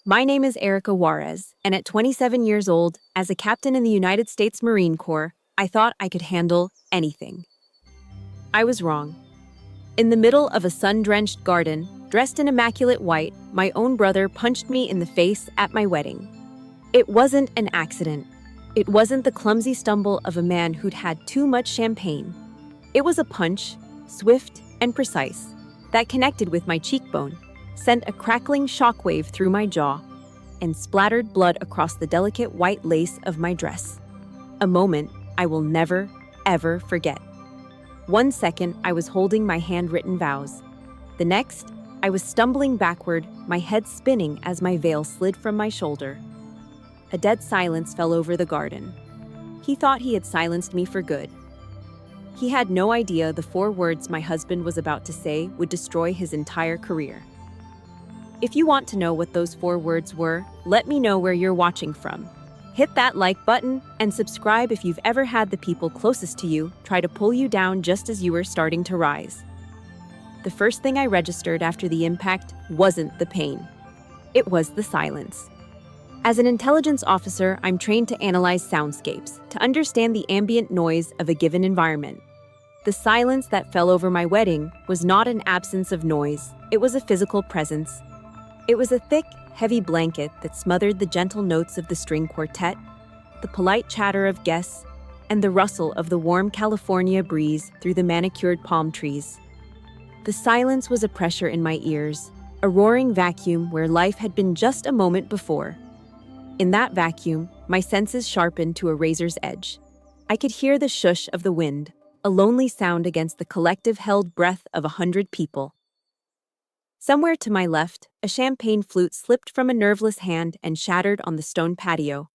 My name is Erica Juarez, and at 27 years old, as a captain in the United States Marine Corps, I thought I could handle anything. I was wrong. In the middle of a sun-drenched garden, dressed in immaculate white, my own brother punched me in the face at my wedding. It wasn't an accident. It wasn't the clumsy stumble of a man who'd had too much champagne. It was a punch, swift and precise, that connected with my cheekbone, sent a crackling shockwave through my jaw, and splattered blood across the delicate white lace of my dress. A moment I will never, ever forget. 1 second, I was holding my handwritten vows. The next, I was stumbling backward, my head spinning as my veil slid from my shoulder. A dead silence fell over the garden. He thought he had silenced me for good. He had no idea the 4 words my husband was about to say would destroy his entire career. If you want to know what those 4 words were, let me know where you're watching from. Hit that like button and subscribe if you've ever had the people closest to you try to pull you down just as you were starting to rise. The first thing I registered after the impact wasn't the pain. It was the silence. As an intelligence officer, I'm trained to analyze soundscapes, to understand the ambient noise of a given environment. The silence that fell over my wedding was not an absence of noise, it was a physical presence. It was a thick, heavy blanket that smothered the gentle notes of the string quartet, the polite chatter of guests, and the rustle of the warm California breeze through the manicured palm trees. The silence was a pressure in my ears, a roaring vacuum where life had been just a moment before. In that vacuum, my senses sharpened to a razor's edge. I could hear the shush of the wind, a lonely sound against the collective held breath of 100 people. Somewhere to my left, a champagne flute slipped from a nerveless hand and shattered on the stone patio.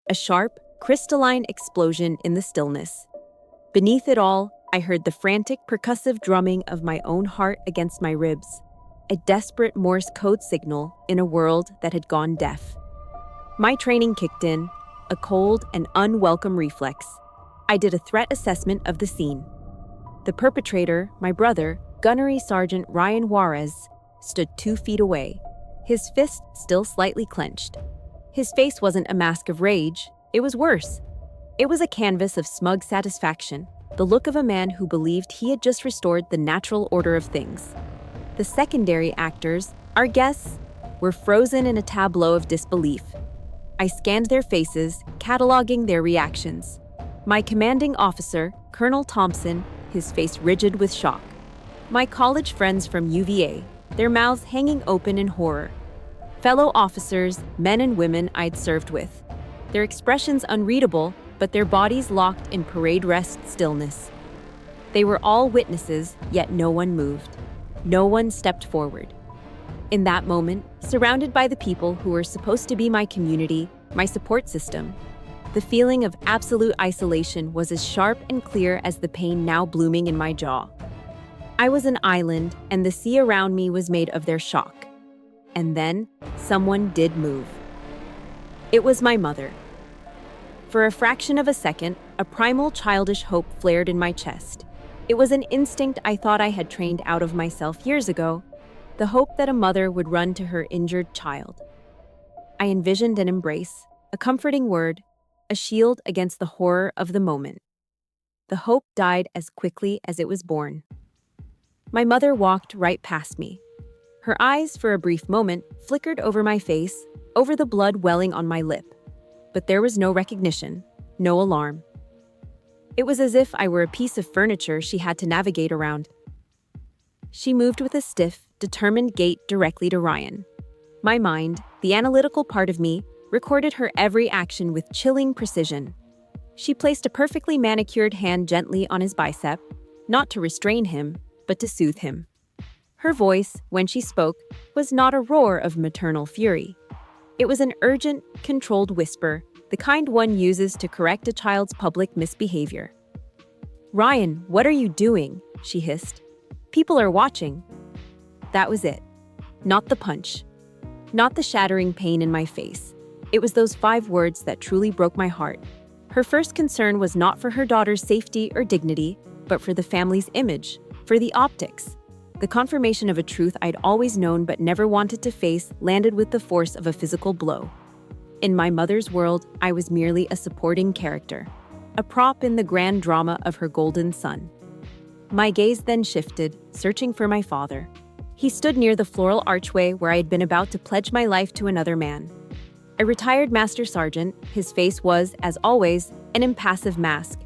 A sharp, crystalline explosion in the stillness. Beneath it all, I heard the frantic, percussive drumming of my own heart against my ribs, a desperate Morse code signal in a world that had gone deaf. My training kicked in, a cold and unwelcome reflex. I did a threat assessment of the scene. The perpetrator, my brother, Gunnery Sergeant Ryan Juarez, stood 2 feet away, his fist still slightly clenched. His face wasn't a mask of rage, it was worse. It was a canvas of smug satisfaction, the look of a man who believed he had just restored the natural order of things. The secondary actors, our guests, were frozen in a tableau of disbelief. I scanned their faces, cataloging their reactions. My commanding officer, Colonel Thompson, his face rigid with shock. My college friends from UVA, their mouths hanging open in horror. Fellow officers, men and women I'd served with. Their expressions unreadable, but their bodies locked in parade rest stillness. They were all witnesses, yet no one moved. No one stepped forward. In that moment, surrounded by the people who were supposed to be my community, my support system, the feeling of absolute isolation was as sharp and clear as the pain now blooming in my jaw. I was an island, and the sea around me was made of their shock. And then, someone did move. It was my mother. For a fraction of a second, a primal childish hope flared in my chest. It was an instinct I thought I had trained out of myself years ago, the hope that a mother would run to her injured child. I envisioned an embrace, a comforting word, a shield against the horror of the moment. The hope died as quickly as it was born. My mother walked right past me. Her eyes, for a brief moment, flickered over my face, over the blood welling on my lip. But there was no recognition, no alarm. It was as if I were a piece of furniture she had to navigate around. She moved with a stiff, determined gait directly to Ryan. My mind, the analytical part of me, recorded her every action with chilling precision. She placed a perfectly manicured hand gently on his bicep, not to restrain him, but to soothe him. Her voice, when she spoke, was not a roar of maternal fury. It was an urgent, controlled whisper, the kind one uses to correct a child's public misbehavior. "Ryan, what are you doing?" she hissed. "People are watching." That was it. Not the punch. Not the shattering pain in my face. It was those 5 words that truly broke my heart. Her first concern was not for her daughter's safety or dignity, but for the family's image, for the optics. The confirmation of a truth I'd always known but never wanted to face landed with the force of a physical blow. In my mother's world, I was merely a supporting character, a prop in the grand drama of her golden son. My gaze then shifted, searching for my father. He stood near the floral archway where I had been about to pledge my life to another man. A retired master sergeant, his face was, as always, an impassive mask.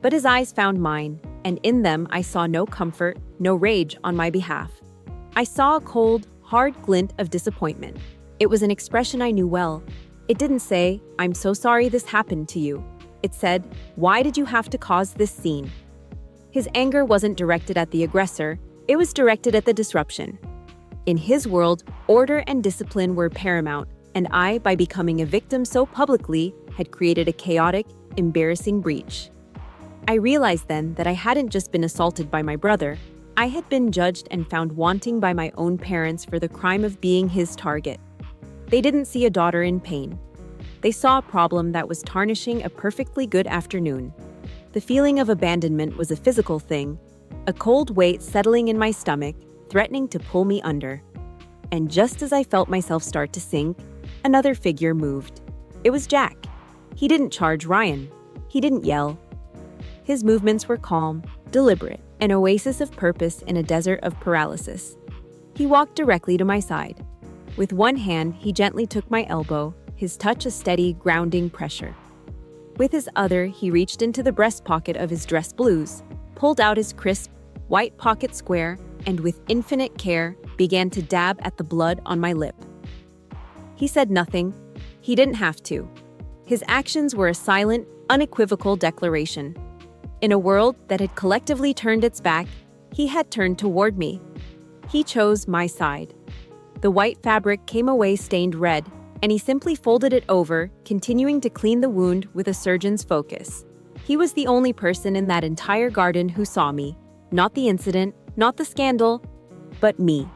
But his eyes found mine, and in them I saw no comfort, no rage on my behalf. I saw a cold, hard glint of disappointment. It was an expression I knew well. It didn't say, "I'm so sorry this happened to you." It said, "Why did you have to cause this scene?" His anger wasn't directed at the aggressor, it was directed at the disruption. In his world, order and discipline were paramount, and I, by becoming a victim so publicly, had created a chaotic, embarrassing breach. I realized then that I hadn't just been assaulted by my brother, I had been judged and found wanting by my own parents for the crime of being his target. They didn't see a daughter in pain. They saw a problem that was tarnishing a perfectly good afternoon. The feeling of abandonment was a physical thing, a cold weight settling in my stomach, threatening to pull me under. And just as I felt myself start to sink, another figure moved. It was Jack. He didn't charge Ryan. He didn't yell. His movements were calm, deliberate, an oasis of purpose in a desert of paralysis. He walked directly to my side. With one hand, he gently took my elbow, his touch a steady, grounding pressure. With his other, he reached into the breast pocket of his dress blues, pulled out his crisp, white pocket square, and with infinite care, began to dab at the blood on my lip. He said nothing. He didn't have to. His actions were a silent, unequivocal declaration. In a world that had collectively turned its back, he had turned toward me. He chose my side. The white fabric came away stained red, and he simply folded it over, continuing to clean the wound with a surgeon's focus. He was the only person in that entire garden who saw me, not the incident, not the scandal, but me.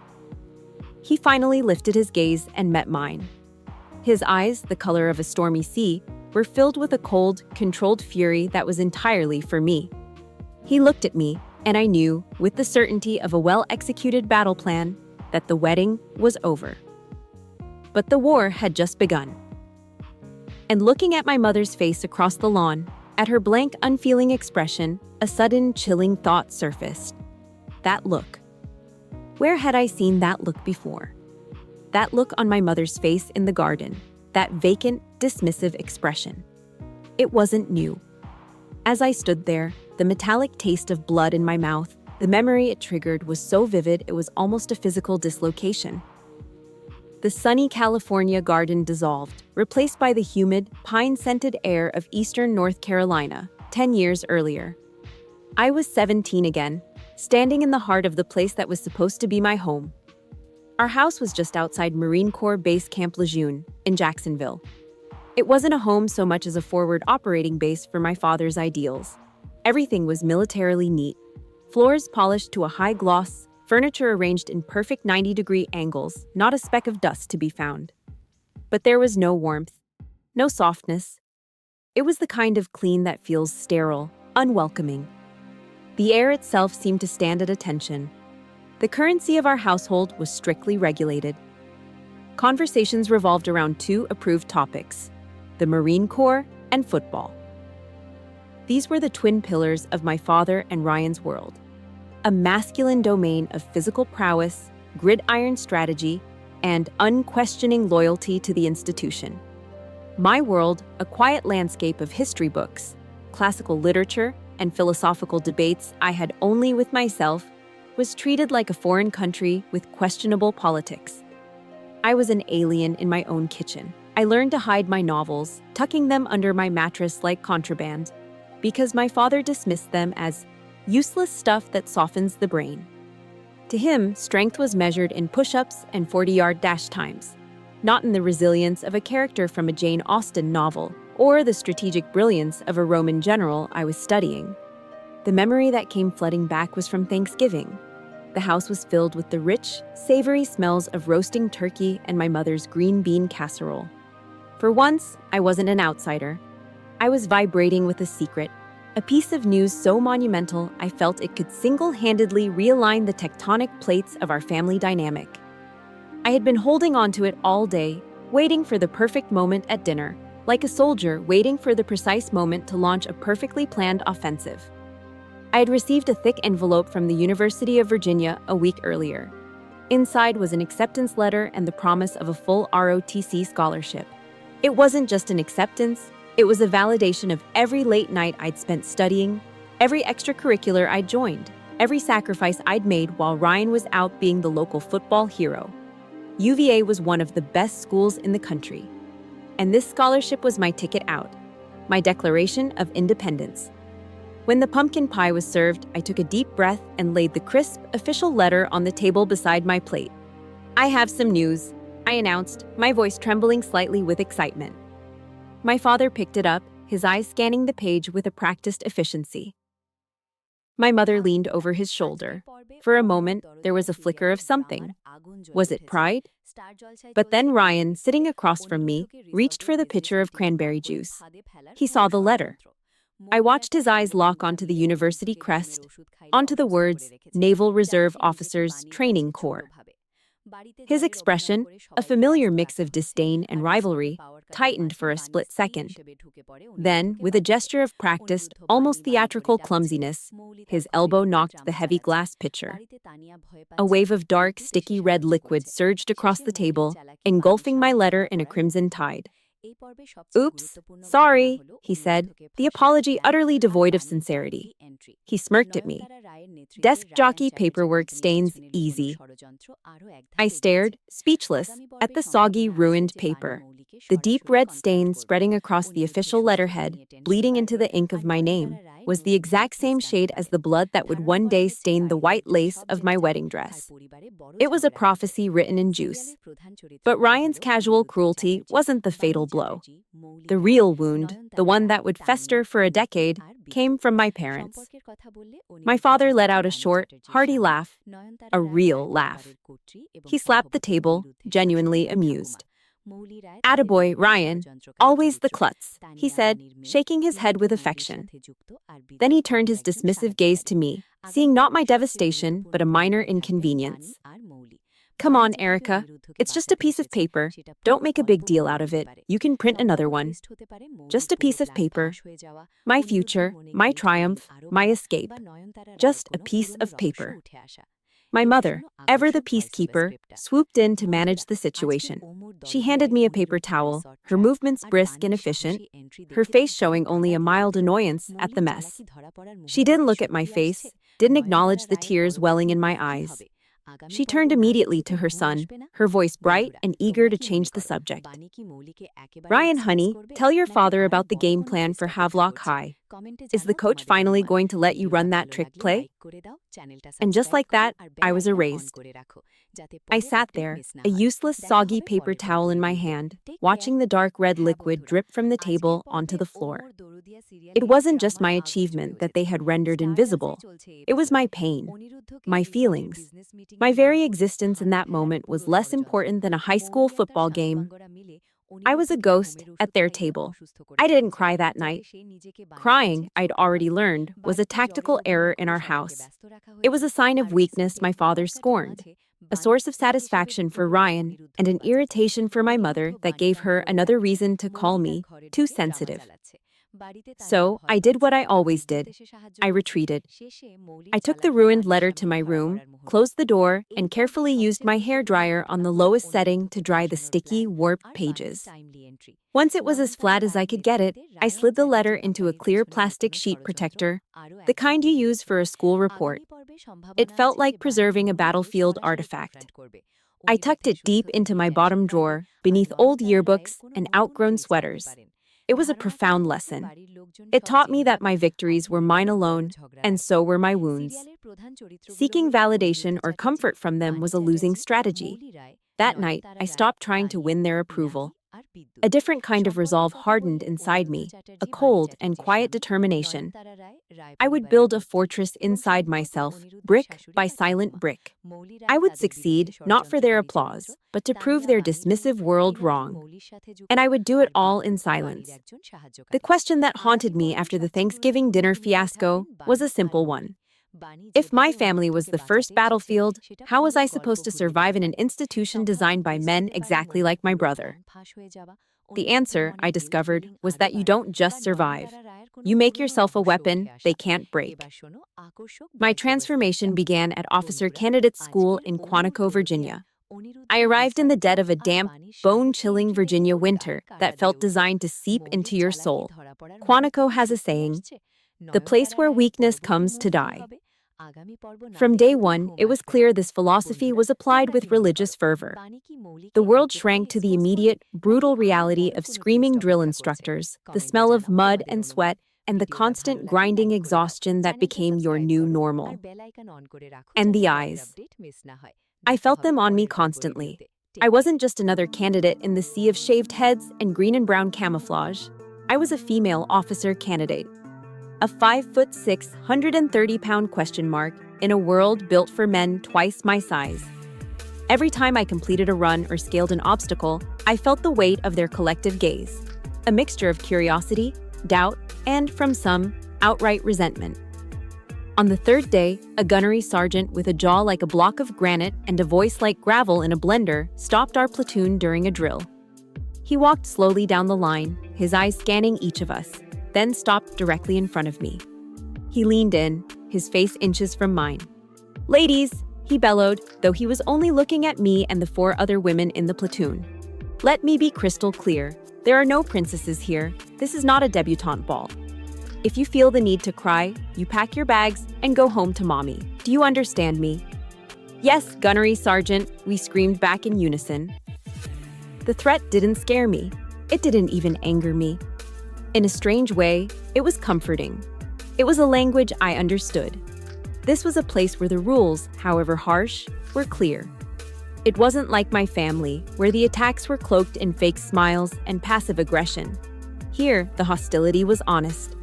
He finally lifted his gaze and met mine. His eyes, the color of a stormy sea, were filled with a cold, controlled fury that was entirely for me. He looked at me, and I knew, with the certainty of a well-executed battle plan, that the wedding was over. But the war had just begun. And looking at my mother's face across the lawn, at her blank, unfeeling expression, a sudden, chilling thought surfaced. That look. Where had I seen that look before? That look on my mother's face in the garden, that vacant, dismissive expression. It wasn't new. As I stood there, the metallic taste of blood in my mouth, the memory it triggered was so vivid it was almost a physical dislocation. The sunny California garden dissolved, replaced by the humid, pine-scented air of eastern North Carolina, 10 years earlier. I was 17 again, standing in the heart of the place that was supposed to be my home. Our house was just outside Marine Corps Base Camp Lejeune in Jacksonville. It wasn't a home so much as a forward operating base for my father's ideals. Everything was militarily neat. Floors polished to a high gloss, furniture arranged in perfect 90-degree angles, not a speck of dust to be found. But there was no warmth, no softness. It was the kind of clean that feels sterile, unwelcoming. The air itself seemed to stand at attention. The currency of our household was strictly regulated. Conversations revolved around two approved topics: the Marine Corps and football. These were the twin pillars of my father and Ryan's world. A masculine domain of physical prowess, gridiron strategy, and unquestioning loyalty to the institution. My world, a quiet landscape of history books, classical literature, and philosophical debates I had only with myself, was treated like a foreign country with questionable politics. I was an alien in my own kitchen. I learned to hide my novels, tucking them under my mattress like contraband, because my father dismissed them as useless stuff that softens the brain. To him, strength was measured in push-ups and 40-yard dash times, not in the resilience of a character from a Jane Austen novel or the strategic brilliance of a Roman general I was studying. The memory that came flooding back was from Thanksgiving. The house was filled with the rich, savory smells of roasting turkey and my mother's green bean casserole. For once, I wasn't an outsider. I was vibrating with a secret, A piece of news so monumental, I felt it could single-handedly realign the tectonic plates of our family dynamic. I had been holding on to it all day, waiting for the perfect moment at dinner, like a soldier waiting for the precise moment to launch a perfectly planned offensive. I had received a thick envelope from the University of Virginia a week earlier. Inside was an acceptance letter and the promise of a full ROTC scholarship. It wasn't just an acceptance, it was a validation of every late night I'd spent studying, every extracurricular I'd joined, every sacrifice I'd made while Ryan was out being the local football hero. UVA was one of the best schools in the country. And this scholarship was my ticket out, my declaration of independence. When the pumpkin pie was served, I took a deep breath and laid the crisp, official letter on the table beside my plate. "I have some news," I announced, my voice trembling slightly with excitement. My father picked it up, his eyes scanning the page with a practiced efficiency. My mother leaned over his shoulder. For a moment, there was a flicker of something. Was it pride? But then Ryan, sitting across from me, reached for the pitcher of cranberry juice. He saw the letter. I watched his eyes lock onto the university crest, onto the words, Naval Reserve Officers Training Corps. His expression, a familiar mix of disdain and rivalry, tightened for a split second. Then, with a gesture of practiced, almost theatrical clumsiness, his elbow knocked the heavy glass pitcher. A wave of dark, sticky red liquid surged across the table, engulfing my letter in a crimson tide. "Oops, sorry," he said, the apology utterly devoid of sincerity. He smirked at me. "Desk jockey paperwork stains easy." I stared, speechless, at the soggy, ruined paper. The deep red stain spreading across the official letterhead, bleeding into the ink of my name, was the exact same shade as the blood that would one day stain the white lace of my wedding dress. It was a prophecy written in juice. But Ryan's casual cruelty wasn't the fatal blow. The real wound, the one that would fester for a decade, came from my parents. My father let out a short, hearty laugh, a real laugh. He slapped the table, genuinely amused. "Attaboy, Ryan, always the klutz," he said, shaking his head with affection. Then he turned his dismissive gaze to me, seeing not my devastation, but a minor inconvenience. "Come on, Erica. It's just a piece of paper. Don't make a big deal out of it. You can print another one. Just a piece of paper. My future, my triumph, my escape. Just a piece of paper." My mother, ever the peacekeeper, swooped in to manage the situation. She handed me a paper towel, her movements brisk and efficient, her face showing only a mild annoyance at the mess. She didn't look at my face, didn't acknowledge the tears welling in my eyes. She turned immediately to her son, her voice bright and eager to change the subject. "Ryan, honey, tell your father about the game plan for Havelock High. Is the coach finally going to let you run that trick play?" And just like that, I was erased. I sat there, a useless, soggy paper towel in my hand, watching the dark red liquid drip from the table onto the floor. It wasn't just my achievement that they had rendered invisible. It was my pain, my feelings. My very existence in that moment was less important than a high school football game. I was a ghost at their table. I didn't cry that night. Crying, I'd already learned, was a tactical error in our house. It was a sign of weakness my father scorned, a source of satisfaction for Ryan, and an irritation for my mother that gave her another reason to call me too sensitive. So, I did what I always did. I retreated. I took the ruined letter to my room, closed the door, and carefully used my hairdryer on the lowest setting to dry the sticky, warped pages. Once it was as flat as I could get it, I slid the letter into a clear plastic sheet protector, the kind you use for a school report. It felt like preserving a battlefield artifact. I tucked it deep into my bottom drawer, beneath old yearbooks and outgrown sweaters. It was a profound lesson. It taught me that my victories were mine alone, and so were my wounds. Seeking validation or comfort from them was a losing strategy. That night, I stopped trying to win their approval. A different kind of resolve hardened inside me, a cold and quiet determination. I would build a fortress inside myself, brick by silent brick. I would succeed, not for their applause, but to prove their dismissive world wrong. And I would do it all in silence. The question that haunted me after the Thanksgiving dinner fiasco was a simple one. If my family was the first battlefield, how was I supposed to survive in an institution designed by men exactly like my brother? The answer, I discovered, was that you don't just survive. You make yourself a weapon they can't break. My transformation began at Officer Candidate School in Quantico, Virginia. I arrived in the dead of a damp, bone-chilling Virginia winter that felt designed to seep into your soul. Quantico has a saying, "The place where weakness comes to die." From day one, it was clear this philosophy was applied with religious fervor. The world shrank to the immediate, brutal reality of screaming drill instructors, the smell of mud and sweat, and the constant grinding exhaustion that became your new normal. And the eyes. I felt them on me constantly. I wasn't just another candidate in the sea of shaved heads and green and brown camouflage. I was a female officer candidate. A 5'6", 130-pound question mark in a world built for men twice my size. Every time I completed a run or scaled an obstacle, I felt the weight of their collective gaze. A mixture of curiosity, doubt, and, from some, outright resentment. On the third day, a gunnery sergeant with a jaw like a block of granite and a voice like gravel in a blender stopped our platoon during a drill. He walked slowly down the line, his eyes scanning each of us, then stopped directly in front of me. He leaned in, his face inches from mine. "Ladies," he bellowed, though he was only looking at me and the 4 other women in the platoon. "Let me be crystal clear. There are no princesses here. This is not a debutante ball. If you feel the need to cry, you pack your bags and go home to mommy. Do you understand me?" "Yes, gunnery sergeant," we screamed back in unison. The threat didn't scare me. It didn't even anger me. In a strange way, it was comforting. It was a language I understood. This was a place where the rules, however harsh, were clear. It wasn't like my family, where the attacks were cloaked in fake smiles and passive aggression. Here, the hostility was honest.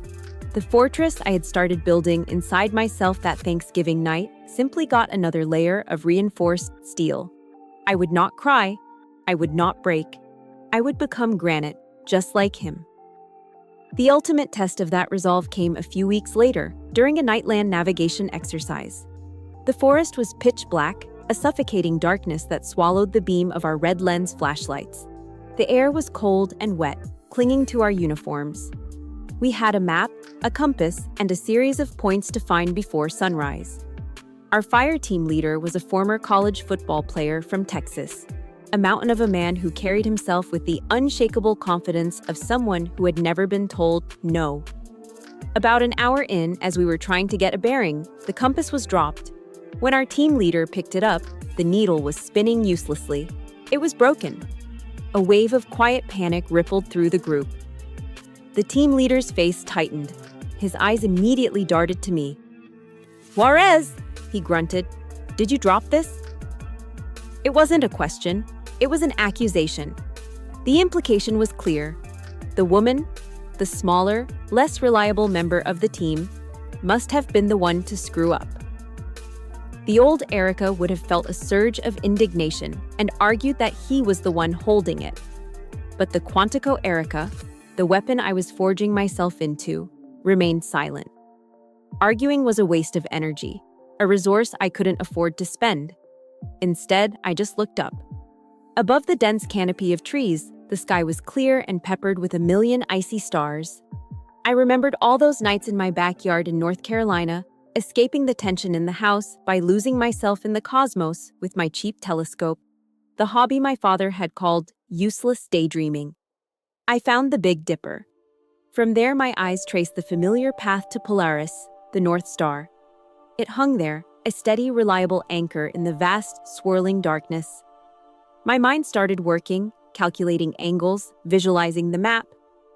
The fortress I had started building inside myself that Thanksgiving night simply got another layer of reinforced steel. I would not cry. I would not break. I would become granite, just like him. The ultimate test of that resolve came a few weeks later, during a nightland navigation exercise. The forest was pitch black, a suffocating darkness that swallowed the beam of our red lens flashlights. The air was cold and wet, clinging to our uniforms. We had a map, a compass, and a series of points to find before sunrise. Our fire team leader was a former college football player from Texas, a mountain of a man who carried himself with the unshakable confidence of someone who had never been told no. About an hour in, as we were trying to get a bearing, the compass was dropped. When our team leader picked it up, the needle was spinning uselessly. It was broken. A wave of quiet panic rippled through the group. The team leader's face tightened. His eyes immediately darted to me. "Juarez," he grunted, "did you drop this?" It wasn't a question. It was an accusation. The implication was clear. The woman, the smaller, less reliable member of the team, must have been the one to screw up. The old Erica would have felt a surge of indignation and argued that he was the one holding it. But the Quantico Erica, the weapon I was forging myself into, remained silent. Arguing was a waste of energy, a resource I couldn't afford to spend. Instead, I just looked up. Above the dense canopy of trees, the sky was clear and peppered with a million icy stars. I remembered all those nights in my backyard in North Carolina, escaping the tension in the house by losing myself in the cosmos with my cheap telescope, the hobby my father had called useless daydreaming. I found the Big Dipper. From there, my eyes traced the familiar path to Polaris, the North Star. It hung there, a steady, reliable anchor in the vast, swirling darkness. My mind started working, calculating angles, visualizing the map,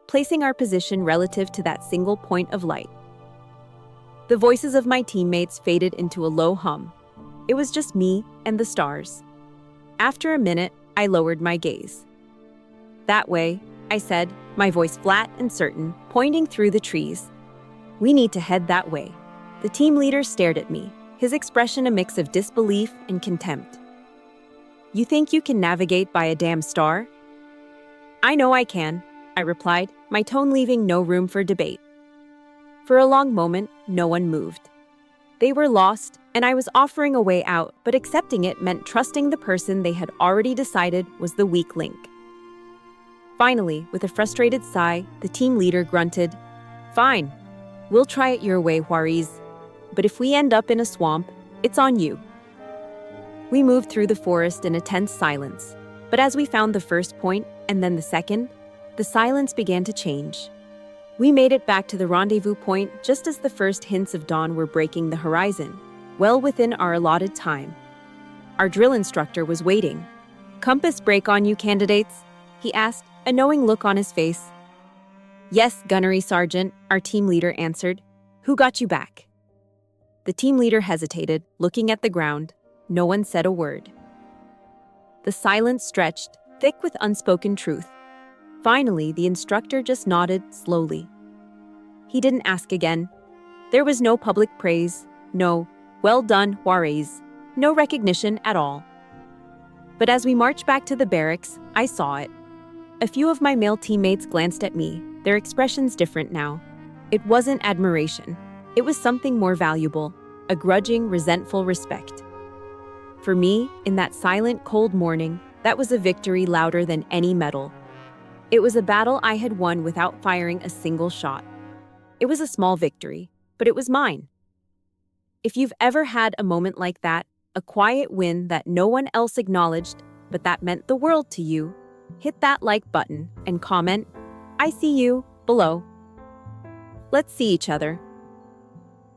placing our position relative to that single point of light. The voices of my teammates faded into a low hum. It was just me and the stars. After a minute, I lowered my gaze. "That way," I said, my voice flat and certain, pointing through the trees. We need to head that way. The team leader stared at me, his expression a mix of disbelief and contempt. You think you can navigate by a damn star? I know I can, I replied, my tone leaving no room for debate. For a long moment, no one moved. They were lost, and I was offering a way out, but accepting it meant trusting the person they had already decided was the weak link. Finally, with a frustrated sigh, the team leader grunted, Fine, we'll try it your way, Juarez. But if we end up in a swamp, it's on you. We moved through the forest in a tense silence, but as we found the first point and then the second, the silence began to change. We made it back to the rendezvous point just as the first hints of dawn were breaking the horizon, well within our allotted time. Our drill instructor was waiting. Compass break on you, candidates? He asked, a knowing look on his face. Yes, Gunnery Sergeant, our team leader answered. Who got you back? The team leader hesitated, looking at the ground. No one said a word. The silence stretched, thick with unspoken truth. Finally, the instructor just nodded slowly. He didn't ask again. There was no public praise, no, well done, Juarez, no recognition at all. But as we marched back to the barracks, I saw it. A few of my male teammates glanced at me, their expressions different now. It wasn't admiration. It was something more valuable, a grudging, resentful respect. For me, in that silent, cold morning, that was a victory louder than any medal. It was a battle I had won without firing a single shot. It was a small victory, but it was mine. If you've ever had a moment like that, a quiet win that no one else acknowledged, but that meant the world to you, hit that like button and comment, I see you, below. Let's see each other.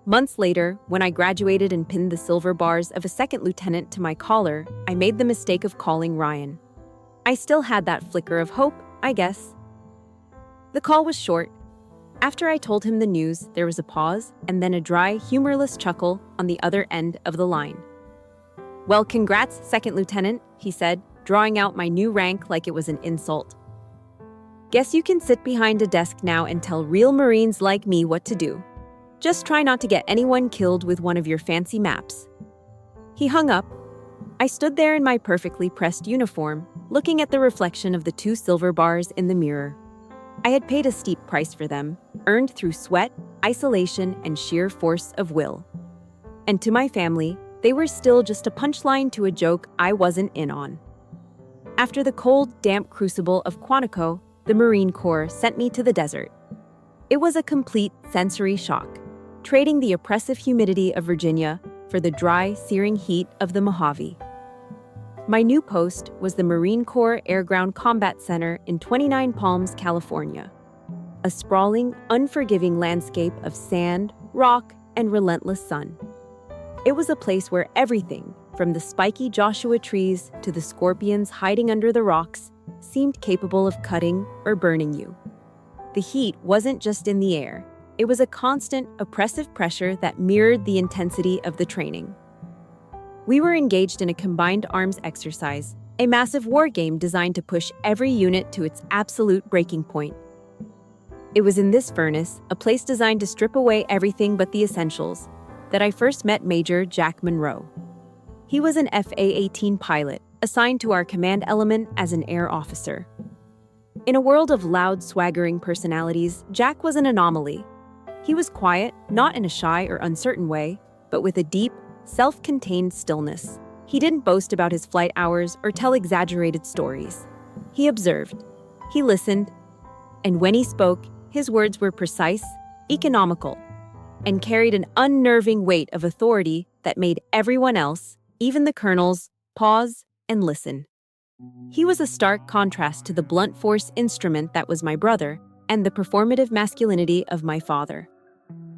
Months later, when I graduated and pinned the silver bars of a second lieutenant to my collar, I made the mistake of calling Ryan. I still had that flicker of hope, I guess. The call was short. After I told him the news, there was a pause and then a dry, humorless chuckle on the other end of the line. Well, congrats, Second Lieutenant, he said, drawing out my new rank like it was an insult. Guess you can sit behind a desk now and tell real Marines like me what to do. Just try not to get anyone killed with one of your fancy maps. He hung up. I stood there in my perfectly pressed uniform, looking at the reflection of the 2 silver bars in the mirror. I had paid a steep price for them, earned through sweat, isolation, and sheer force of will. And to my family, they were still just a punchline to a joke I wasn't in on. After the cold, damp crucible of Quantico, the Marine Corps sent me to the desert. It was a complete sensory shock, trading the oppressive humidity of Virginia for the dry, searing heat of the Mojave. My new post was the Marine Corps Air Ground Combat Center in 29 Palms, California. A sprawling, unforgiving landscape of sand, rock, and relentless sun. It was a place where everything, from the spiky Joshua trees to the scorpions hiding under the rocks, seemed capable of cutting or burning you. The heat wasn't just in the air. It was a constant, oppressive pressure that mirrored the intensity of the training. We were engaged in a combined arms exercise, a massive war game designed to push every unit to its absolute breaking point. It was in this furnace, a place designed to strip away everything but the essentials, that I first met Major Jack Monroe. He was an FA-18 pilot, assigned to our command element as an air officer. In a world of loud, swaggering personalities, Jack was an anomaly. He was quiet, not in a shy or uncertain way, but with a deep, self-contained stillness. He didn't boast about his flight hours or tell exaggerated stories. He observed. He listened. And when he spoke, his words were precise, economical, and carried an unnerving weight of authority that made everyone else, even the colonels, pause and listen. He was a stark contrast to the blunt force instrument that was my brother and the performative masculinity of my father.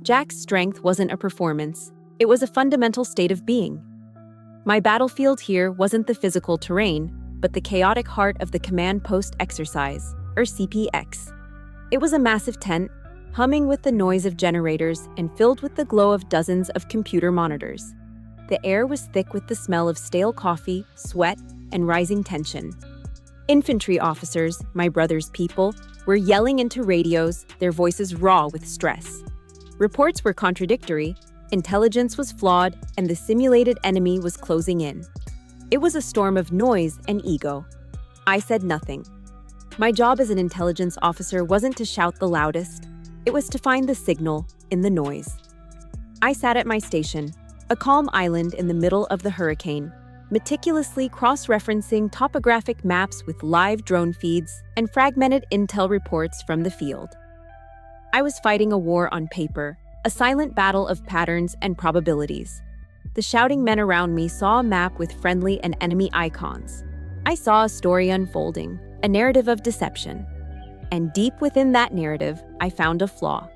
Jack's strength wasn't a performance. It was a fundamental state of being. My battlefield here wasn't the physical terrain, but the chaotic heart of the Command Post Exercise, or CPX. It was a massive tent, humming with the noise of generators and filled with the glow of dozens of computer monitors. The air was thick with the smell of stale coffee, sweat, and rising tension. Infantry officers, my brother's people, were yelling into radios, their voices raw with stress. Reports were contradictory, intelligence was flawed, and the simulated enemy was closing in. It was a storm of noise and ego. I said nothing. My job as an intelligence officer wasn't to shout the loudest. It was to find the signal in the noise. I sat at my station, a calm island in the middle of the hurricane, meticulously cross-referencing topographic maps with live drone feeds and fragmented intel reports from the field. I was fighting a war on paper, a silent battle of patterns and probabilities. The shouting men around me saw a map with friendly and enemy icons. I saw a story unfolding, a narrative of deception. And deep within that narrative, I found a flaw.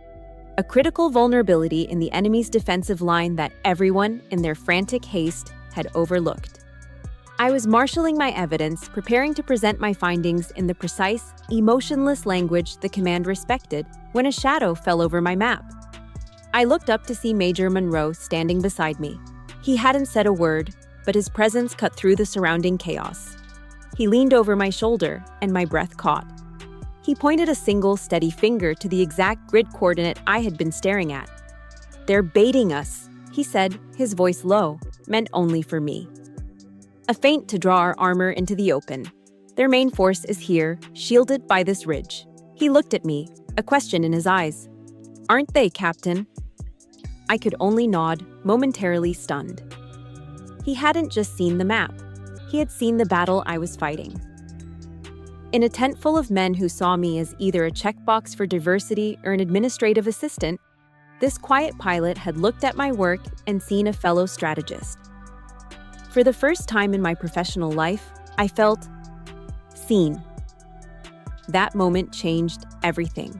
A critical vulnerability in the enemy's defensive line that everyone, in their frantic haste, had overlooked. I was marshaling my evidence, preparing to present my findings in the precise, emotionless language the command respected, when a shadow fell over my map. I looked up to see Major Monroe standing beside me. He hadn't said a word, but his presence cut through the surrounding chaos. He leaned over my shoulder, and my breath caught. He pointed a single, steady finger to the exact grid coordinate I had been staring at. "They're baiting us," he said, his voice low, meant only for me. "A feint to draw our armor into the open. Their main force is here, shielded by this ridge." He looked at me, a question in his eyes. "Aren't they, Captain?" I could only nod, momentarily stunned. He hadn't just seen the map. He had seen the battle I was fighting. In a tent full of men who saw me as either a checkbox for diversity or an administrative assistant, this quiet pilot had looked at my work and seen a fellow strategist. For the first time in my professional life, I felt seen. That moment changed everything.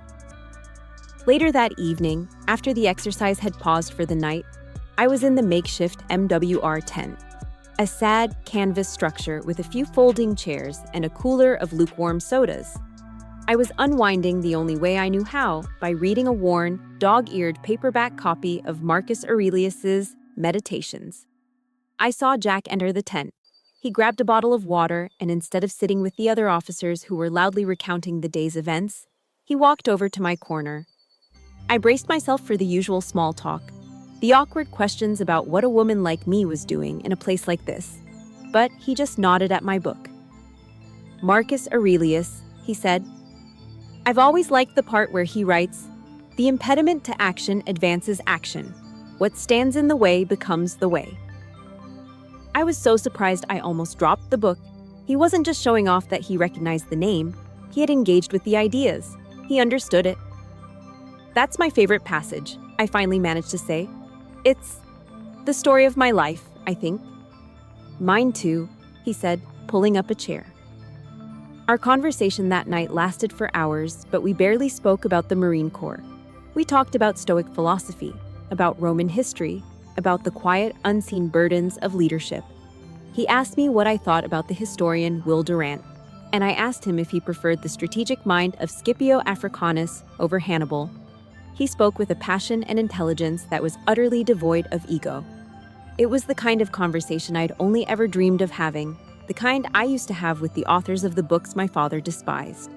Later that evening, after the exercise had paused for the night, I was in the makeshift MWR tent, a sad canvas structure with a few folding chairs and a cooler of lukewarm sodas. I was unwinding the only way I knew how, by reading a worn, dog-eared paperback copy of Marcus Aurelius's Meditations. I saw Jack enter the tent. He grabbed a bottle of water, and instead of sitting with the other officers who were loudly recounting the day's events, he walked over to my corner. I braced myself for the usual small talk, the awkward questions about what a woman like me was doing in a place like this. But he just nodded at my book. "Marcus Aurelius," he said. "I've always liked the part where he writes, 'The impediment to action advances action. What stands in the way becomes the way.'" I was so surprised I almost dropped the book. He wasn't just showing off that he recognized the name. He had engaged with the ideas. He understood it. "That's my favorite passage," I finally managed to say. "It's the story of my life, I think." "Mine too," he said, pulling up a chair. Our conversation that night lasted for hours, but we barely spoke about the Marine Corps. We talked about Stoic philosophy, about Roman history, about the quiet, unseen burdens of leadership. He asked me what I thought about the historian Will Durant, and I asked him if he preferred the strategic mind of Scipio Africanus over Hannibal. He spoke with a passion and intelligence that was utterly devoid of ego. It was the kind of conversation I'd only ever dreamed of having, the kind I used to have with the authors of the books my father despised.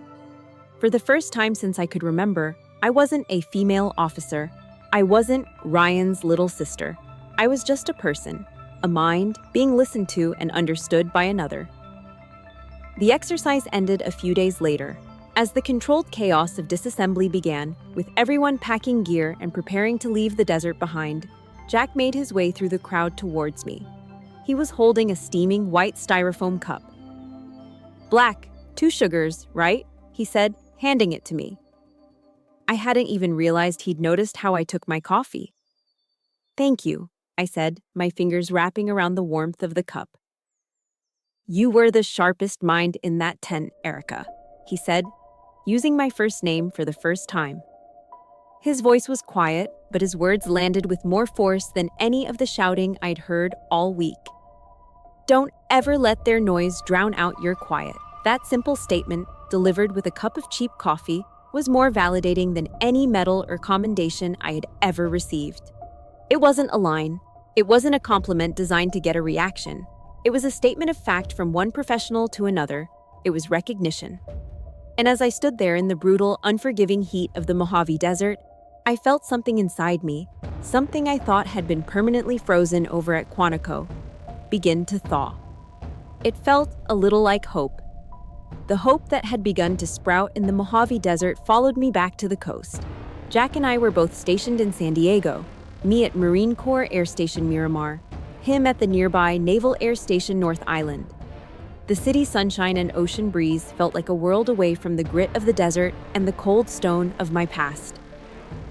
For the first time since I could remember, I wasn't a female officer. I wasn't Ryan's little sister. I was just a person, a mind being listened to and understood by another. The exercise ended a few days later. As the controlled chaos of disassembly began, with everyone packing gear and preparing to leave the desert behind, Jack made his way through the crowd towards me. He was holding a steaming white styrofoam cup. "Black, 2 sugars, right?" he said, handing it to me. I hadn't even realized he'd noticed how I took my coffee. "Thank you," I said, my fingers wrapping around the warmth of the cup. "You were the sharpest mind in that tent, Erica," he said, using my first name for the first time. His voice was quiet, but his words landed with more force than any of the shouting I'd heard all week. "Don't ever let their noise drown out your quiet." That simple statement, delivered with a cup of cheap coffee, was more validating than any medal or commendation I had ever received. It wasn't a line. It wasn't a compliment designed to get a reaction. It was a statement of fact from one professional to another. It was recognition. And as I stood there in the brutal, unforgiving heat of the Mojave Desert, I felt something inside me, something I thought had been permanently frozen over at Quantico, begin to thaw. It felt a little like hope. The hope that had begun to sprout in the Mojave Desert followed me back to the coast. Jack and I were both stationed in San Diego, me at Marine Corps Air Station Miramar, him at the nearby Naval Air Station North Island. The city's sunshine and ocean breeze felt like a world away from the grit of the desert and the cold stone of my past.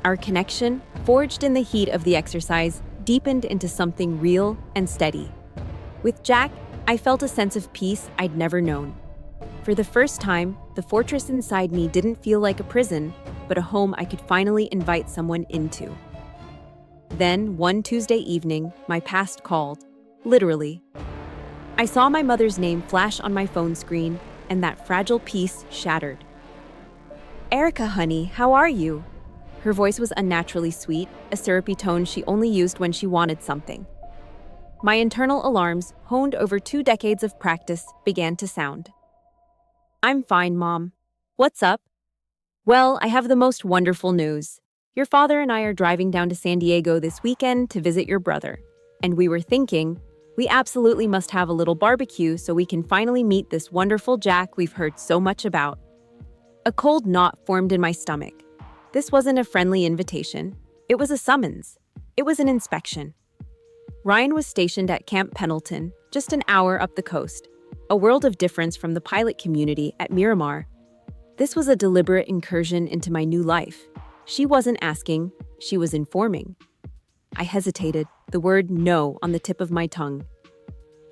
Our connection, forged in the heat of the exercise, deepened into something real and steady. With Jack, I felt a sense of peace I'd never known. For the first time, the fortress inside me didn't feel like a prison, but a home I could finally invite someone into. Then, one Tuesday evening, my past called. Literally. I saw my mother's name flash on my phone screen, and that fragile peace shattered. "Erica, honey, how are you?" Her voice was unnaturally sweet, a syrupy tone she only used when she wanted something. My internal alarms, honed over 2 decades of practice, began to sound. "I'm fine, Mom. What's up?" "Well, I have the most wonderful news. Your father and I are driving down to San Diego this weekend to visit your brother. And we were thinking, we absolutely must have a little barbecue so we can finally meet this wonderful Jack we've heard so much about." A cold knot formed in my stomach. This wasn't a friendly invitation. It was a summons. It was an inspection. Ryan was stationed at Camp Pendleton, just an hour up the coast, a world of difference from the pilot community at Miramar. This was a deliberate incursion into my new life. She wasn't asking, she was informing. I hesitated, the word no on the tip of my tongue.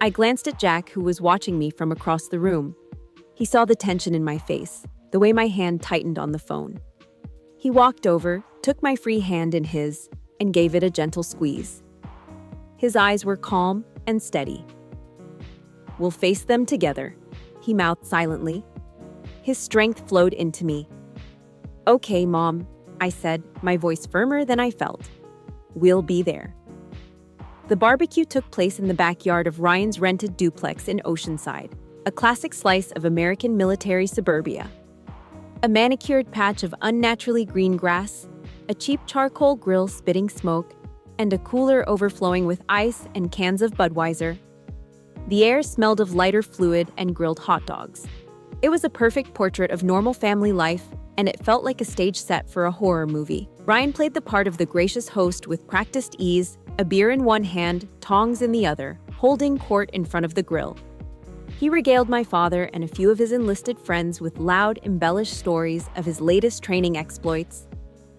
I glanced at Jack, who was watching me from across the room. He saw the tension in my face, the way my hand tightened on the phone. He walked over, took my free hand in his, and gave it a gentle squeeze. His eyes were calm and steady. "We'll face them together," he mouthed silently. His strength flowed into me. "Okay, Mom," I said, my voice firmer than I felt. "We'll be there." The barbecue took place in the backyard of Ryan's rented duplex in Oceanside, a classic slice of American military suburbia. A manicured patch of unnaturally green grass, a cheap charcoal grill spitting smoke, and a cooler overflowing with ice and cans of Budweiser. The air smelled of lighter fluid and grilled hot dogs. It was a perfect portrait of normal family life, and it felt like a stage set for a horror movie. Ryan played the part of the gracious host with practiced ease, a beer in one hand, tongs in the other, holding court in front of the grill. He regaled my father and a few of his enlisted friends with loud, embellished stories of his latest training exploits.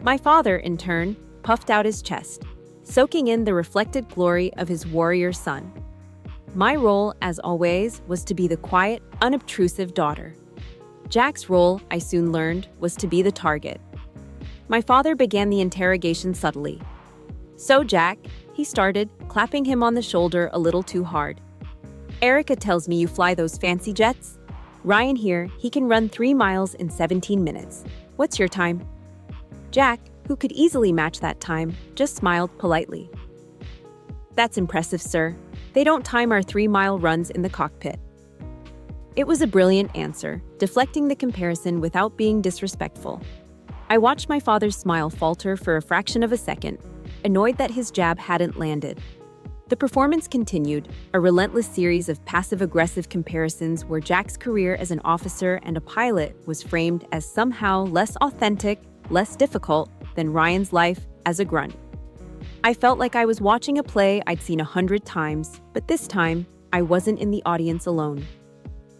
My father, in turn, puffed out his chest, soaking in the reflected glory of his warrior son. My role, as always, was to be the quiet, unobtrusive daughter. Jack's role, I soon learned, was to be the target. My father began the interrogation subtly. "So, Jack," he started, clapping him on the shoulder a little too hard. "Erica tells me you fly those fancy jets. Ryan here, he can run 3 miles in 17 minutes. What's your time?" Jack, who could easily match that time, just smiled politely. "That's impressive, sir. They don't time our 3-mile runs in the cockpit." It was a brilliant answer, deflecting the comparison without being disrespectful. I watched my father's smile falter for a fraction of a second, annoyed that his jab hadn't landed. The performance continued, a relentless series of passive-aggressive comparisons where Jack's career as an officer and a pilot was framed as somehow less authentic, less difficult than Ryan's life as a grunt. I felt like I was watching a play I'd seen 100 times, but this time, I wasn't in the audience alone.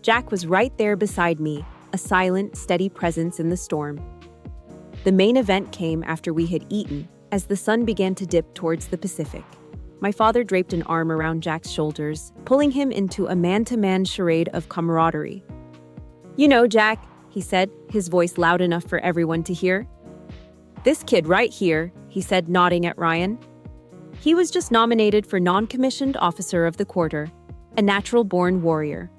Jack was right there beside me, a silent, steady presence in the storm. The main event came after we had eaten, as the sun began to dip towards the Pacific. My father draped an arm around Jack's shoulders, pulling him into a man-to-man charade of camaraderie. "You know, Jack," he said, his voice loud enough for everyone to hear. "This kid right here," he said, nodding at Ryan. "He was just nominated for non-commissioned officer of the quarter, a natural-born warrior."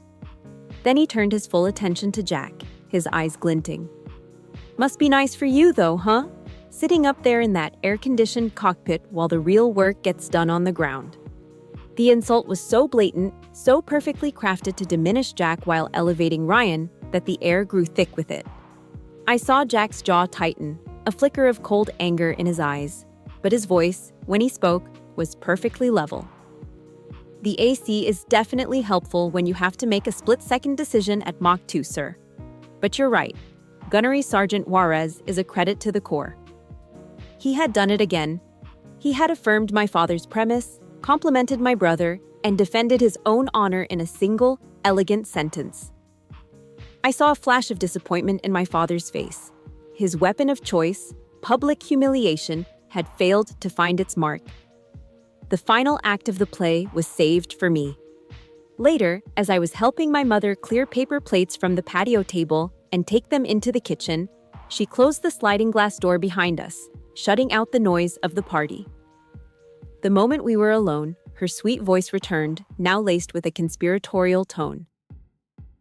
Then he turned his full attention to Jack, his eyes glinting. "Must be nice for you, though, huh? Sitting up there in that air-conditioned cockpit while the real work gets done on the ground." The insult was so blatant, so perfectly crafted to diminish Jack while elevating Ryan, that the air grew thick with it. I saw Jack's jaw tighten, a flicker of cold anger in his eyes, but his voice, when he spoke, was perfectly level. The AC is definitely helpful when you have to make a split-second decision at Mach 2, sir. But you're right. Gunnery Sergeant Juarez is a credit to the Corps. He had done it again. He had affirmed my father's premise, complimented my brother, and defended his own honor in a single, elegant sentence. I saw a flash of disappointment in my father's face. His weapon of choice, public humiliation, had failed to find its mark. The final act of the play was saved for me. Later, as I was helping my mother clear paper plates from the patio table and take them into the kitchen, she closed the sliding glass door behind us, shutting out the noise of the party. The moment we were alone, her sweet voice returned, now laced with a conspiratorial tone.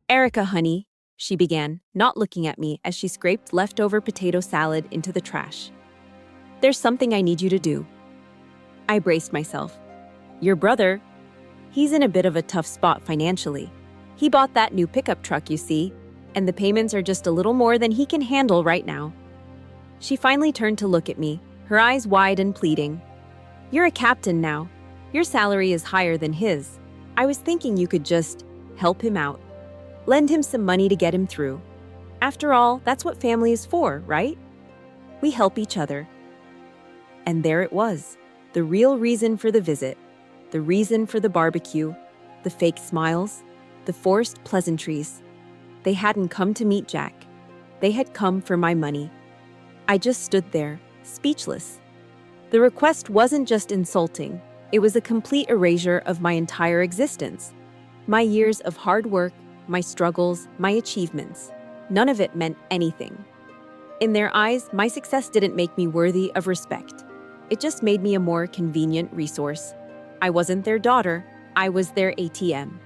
"Erica, honey," she began, not looking at me as she scraped leftover potato salad into the trash. "There's something I need you to do." I braced myself. "Your brother? He's in a bit of a tough spot financially. He bought that new pickup truck, you see, and the payments are just a little more than he can handle right now." She finally turned to look at me, her eyes wide and pleading. "You're a captain now. Your salary is higher than his. I was thinking you could just help him out. Lend him some money to get him through. After all, that's what family is for, right? We help each other." And there it was, the real reason for the visit, the reason for the barbecue, the fake smiles, the forced pleasantries. They hadn't come to meet Jack. They had come for my money. I just stood there, speechless. The request wasn't just insulting. It was a complete erasure of my entire existence. My years of hard work, my struggles, my achievements. None of it meant anything. In their eyes, my success didn't make me worthy of respect. It just made me a more convenient resource. I wasn't their daughter, I was their ATM.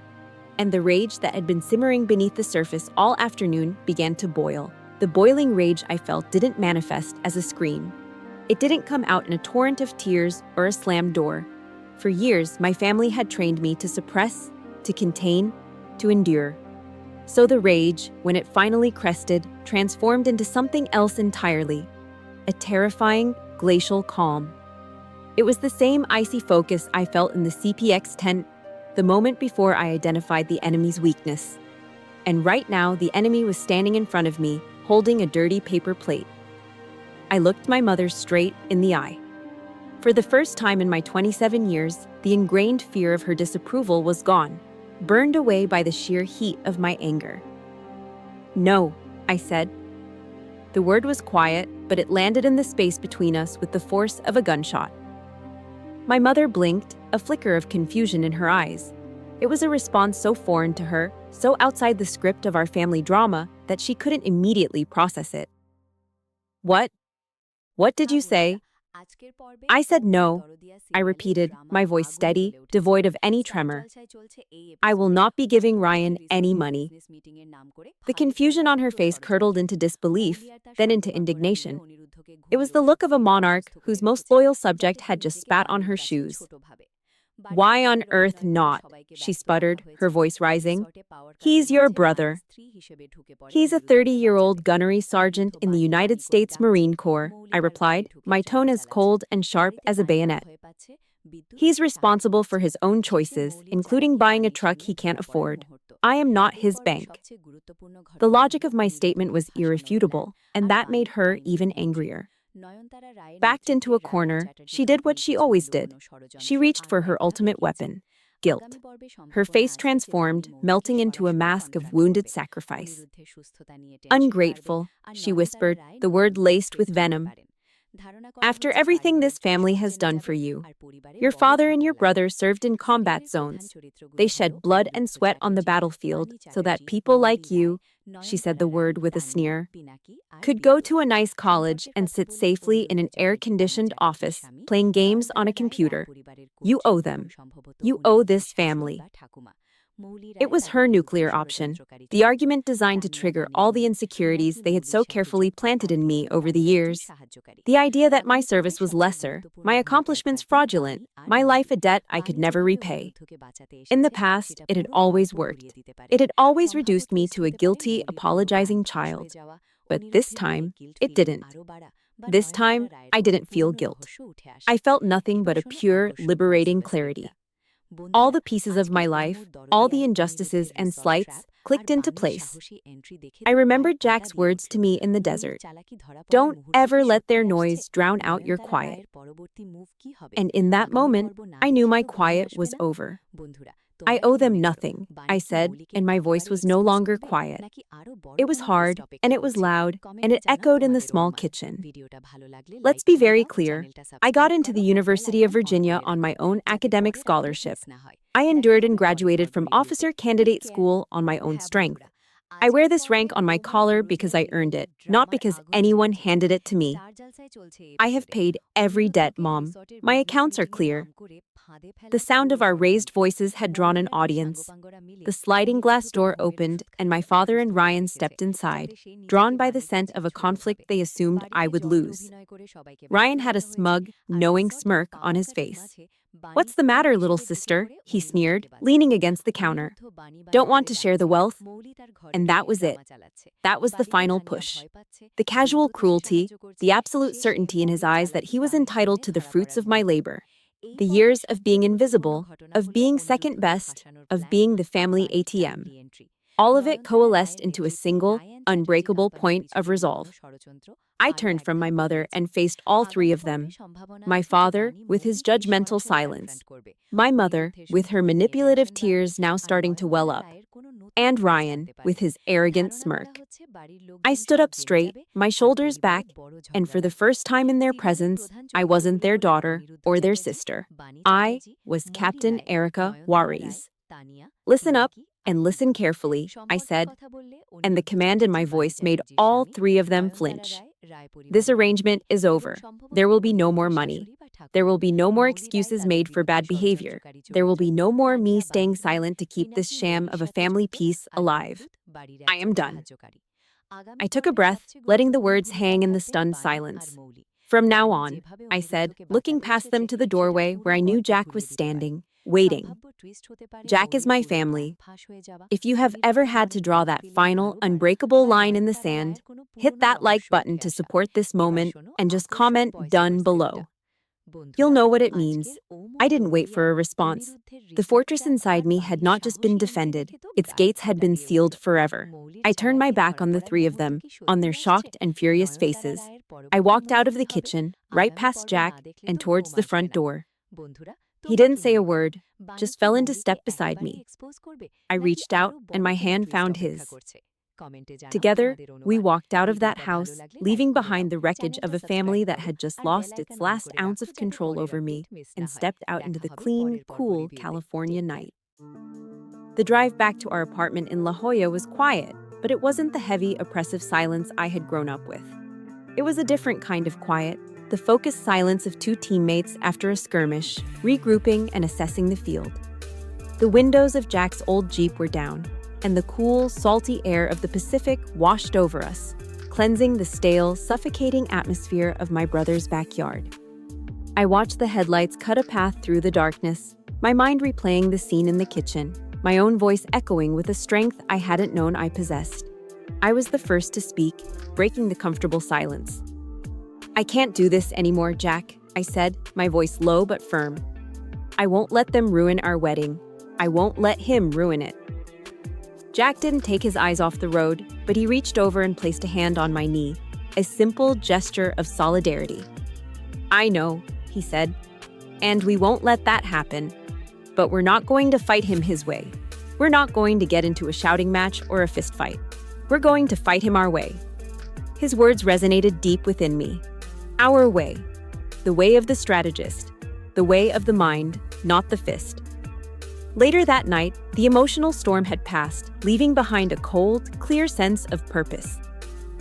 And the rage that had been simmering beneath the surface all afternoon began to boil. The boiling rage I felt didn't manifest as a scream. It didn't come out in a torrent of tears or a slammed door. For years, my family had trained me to suppress, to contain, to endure. So the rage, when it finally crested, transformed into something else entirely. A terrifying, glacial calm. It was the same icy focus I felt in the CPX tent the moment before I identified the enemy's weakness. And right now, the enemy was standing in front of me, holding a dirty paper plate. I looked my mother straight in the eye. For the first time in my 27 years, the ingrained fear of her disapproval was gone, burned away by the sheer heat of my anger. "No," I said. The word was quiet, but it landed in the space between us with the force of a gunshot. My mother blinked, a flicker of confusion in her eyes. It was a response so foreign to her, so outside the script of our family drama, that she couldn't immediately process it. "What? What did you say?" I said no, I repeated, my voice steady, devoid of any tremor. "I will not be giving Ryan any money." The confusion on her face curdled into disbelief, then into indignation. It was the look of a monarch whose most loyal subject had just spat on her shoes. "Why on earth not?" she sputtered, her voice rising. "He's your brother. He's a 30-year-old gunnery sergeant in the United States Marine Corps," I replied, my tone as cold and sharp as a bayonet. "He's responsible for his own choices, including buying a truck he can't afford. I am not his bank." The logic of my statement was irrefutable, and that made her even angrier. Backed into a corner, she did what she always did. She reached for her ultimate weapon, guilt. Her face transformed, melting into a mask of wounded sacrifice. "Ungrateful," she whispered, the word laced with venom. "After everything this family has done for you, your father and your brother served in combat zones. They shed blood and sweat on the battlefield so that people like you," she said the word with a sneer, "could go to a nice college and sit safely in an air-conditioned office, playing games on a computer. You owe them. You owe this family." It was her nuclear option, the argument designed to trigger all the insecurities they had so carefully planted in me over the years. The idea that my service was lesser, my accomplishments fraudulent, my life a debt I could never repay. In the past, it had always worked. It had always reduced me to a guilty, apologizing child. But this time, it didn't. This time, I didn't feel guilt. I felt nothing but a pure, liberating clarity. All the pieces of my life, all the injustices and slights, clicked into place. I remembered Jack's words to me in the desert. Don't ever let their noise drown out your quiet. And in that moment, I knew my quiet was over. I owe them nothing, I said, and my voice was no longer quiet. It was hard, and it was loud, and it echoed in the small kitchen. Let's be very clear. I got into the University of Virginia on my own academic scholarship. I endured and graduated from officer candidate school on my own strength. I wear this rank on my collar because I earned it, not because anyone handed it to me. I have paid every debt, Mom. My accounts are clear. The sound of our raised voices had drawn an audience. The sliding glass door opened, and my father and Ryan stepped inside, drawn by the scent of a conflict they assumed I would lose. Ryan had a smug, knowing smirk on his face. "What's the matter, little sister?" he sneered, leaning against the counter. "Don't want to share the wealth?" And that was it. That was the final push. The casual cruelty, the absolute certainty in his eyes that he was entitled to the fruits of my labor. The years of being invisible, of being second best, of being the family ATM. All of it coalesced into a single, unbreakable point of resolve. I turned from my mother and faced all three of them. My father, with his judgmental silence. My mother, with her manipulative tears now starting to well up. And Ryan, with his arrogant smirk. I stood up straight, my shoulders back, and for the first time in their presence, I wasn't their daughter or their sister. I was Captain Erica Juarez. "Listen up and listen carefully," I said, and the command in my voice made all three of them flinch. "This arrangement is over. There will be no more money. There will be no more excuses made for bad behavior. There will be no more me staying silent to keep this sham of a family peace alive. I am done." I took a breath, letting the words hang in the stunned silence. "From now on," I said, looking past them to the doorway where I knew Jack was standing, waiting. "Jack is my family. If you have ever had to draw that final, unbreakable line in the sand, hit that like button to support this moment and just comment 'done' below. You'll know what it means." I didn't wait for a response. The fortress inside me had not just been defended, its gates had been sealed forever. I turned my back on the three of them, on their shocked and furious faces. I walked out of the kitchen, right past Jack, and towards the front door. He didn't say a word, just fell into step beside me. I reached out, and my hand found his. Together, we walked out of that house, leaving behind the wreckage of a family that had just lost its last ounce of control over me and stepped out into the clean, cool California night. The drive back to our apartment in La Jolla was quiet, but it wasn't the heavy, oppressive silence I had grown up with. It was a different kind of quiet, the focused silence of two teammates after a skirmish, regrouping and assessing the field. The windows of Jack's old Jeep were down, and the cool, salty air of the Pacific washed over us, cleansing the stale, suffocating atmosphere of my brother's backyard. I watched the headlights cut a path through the darkness, my mind replaying the scene in the kitchen, my own voice echoing with a strength I hadn't known I possessed. I was the first to speak, breaking the comfortable silence. "I can't do this anymore, Jack," I said, my voice low but firm. "I won't let them ruin our wedding. I won't let him ruin it." Jack didn't take his eyes off the road, but he reached over and placed a hand on my knee, a simple gesture of solidarity. "I know," he said, "and we won't let that happen. But we're not going to fight him his way. We're not going to get into a shouting match or a fist fight. We're going to fight him our way." His words resonated deep within me. Our way. The way of the strategist. The way of the mind, not the fist. Later that night, the emotional storm had passed, leaving behind a cold, clear sense of purpose.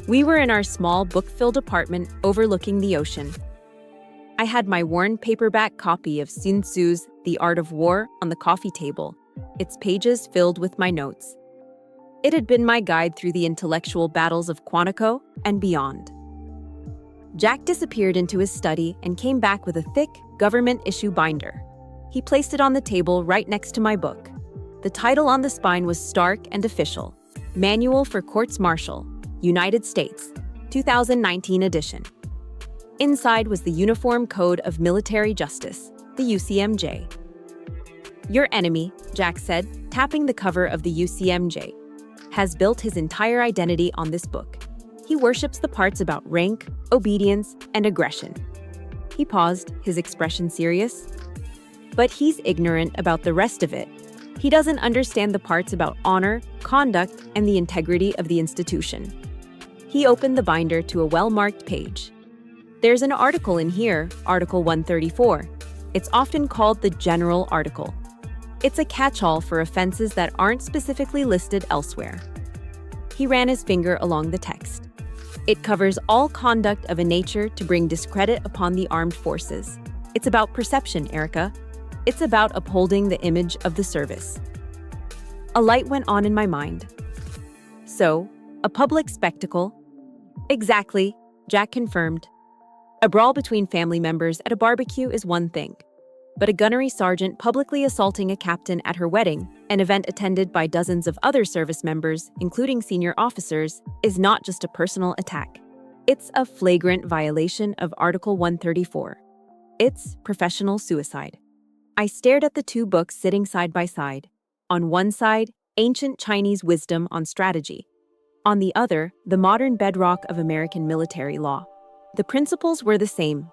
We were in our small, book-filled apartment overlooking the ocean. I had my worn paperback copy of Sun Tzu's The Art of War on the coffee table, its pages filled with my notes. It had been my guide through the intellectual battles of Quantico and beyond. Jack disappeared into his study and came back with a thick, government-issue binder. He placed it on the table right next to my book. The title on the spine was stark and official: Manual for Courts Martial, United States, 2019 edition. Inside was the Uniform Code of Military Justice, the UCMJ. Your enemy, Jack said, tapping the cover of the UCMJ, has built his entire identity on this book. He worships the parts about rank, obedience, and aggression. He paused, his expression serious. But he's ignorant about the rest of it. He doesn't understand the parts about honor, conduct, and the integrity of the institution. He opened the binder to a well-marked page. There's an article in here, Article 134. It's often called the General Article. It's a catch-all for offenses that aren't specifically listed elsewhere. He ran his finger along the text. It covers all conduct of a nature to bring discredit upon the armed forces. It's about perception, Erica. It's about upholding the image of the service. A light went on in my mind. So, a public spectacle? Exactly, Jack confirmed. A brawl between family members at a barbecue is one thing, but a gunnery sergeant publicly assaulting a captain at her wedding, an event attended by dozens of other service members, including senior officers, is not just a personal attack. It's a flagrant violation of Article 134. It's professional suicide. I stared at the two books sitting side by side. On one side, ancient Chinese wisdom on strategy. On the other, the modern bedrock of American military law. The principles were the same.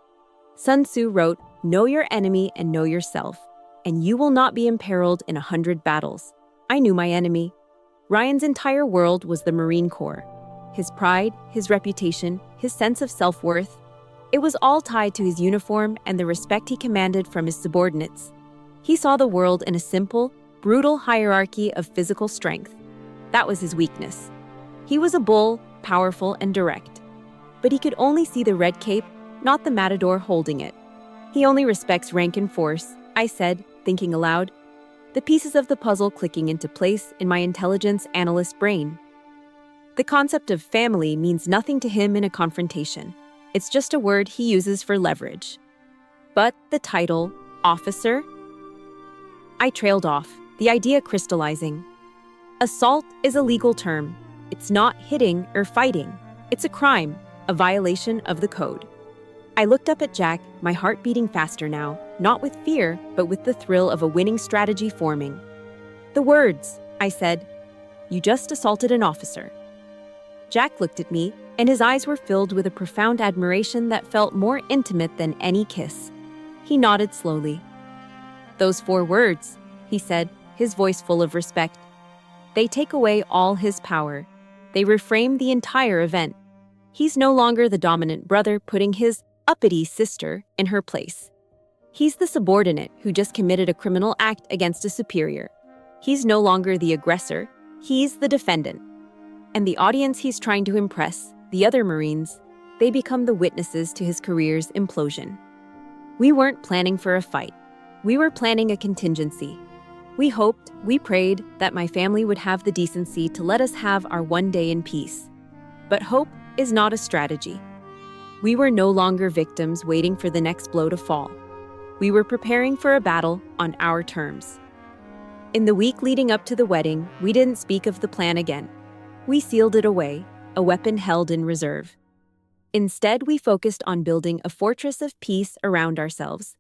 Sun Tzu wrote, "Know your enemy and know yourself, and you will not be imperiled in 100 battles." I knew my enemy. Ryan's entire world was the Marine Corps. His pride, his reputation, his sense of self-worth. It was all tied to his uniform and the respect he commanded from his subordinates. He saw the world in a simple, brutal hierarchy of physical strength. That was his weakness. He was a bull, powerful and direct. But he could only see the red cape, not the matador holding it. He only respects rank and force, I said, thinking aloud, the pieces of the puzzle clicking into place in my intelligence analyst brain. The concept of family means nothing to him in a confrontation. It's just a word he uses for leverage. But the title, officer? I trailed off, the idea crystallizing. Assault is a legal term. It's not hitting or fighting. It's a crime. A violation of the code. I looked up at Jack, my heart beating faster now, not with fear, but with the thrill of a winning strategy forming. "The words," I said. "You just assaulted an officer." Jack looked at me, and his eyes were filled with a profound admiration that felt more intimate than any kiss. He nodded slowly. "Those 4 words," he said, his voice full of respect. "They take away all his power. They reframe the entire event. He's no longer the dominant brother putting his uppity sister in her place. He's the subordinate who just committed a criminal act against a superior. He's no longer the aggressor, he's the defendant. And the audience he's trying to impress, the other Marines, they become the witnesses to his career's implosion. We weren't planning for a fight. We were planning a contingency. We hoped, we prayed that my family would have the decency to let us have our one day in peace. But hope is not a strategy. We were no longer victims waiting for the next blow to fall. We were preparing for a battle on our terms. In the week leading up to the wedding, we didn't speak of the plan again. We sealed it away, a weapon held in reserve. Instead, we focused on building a fortress of peace around ourselves.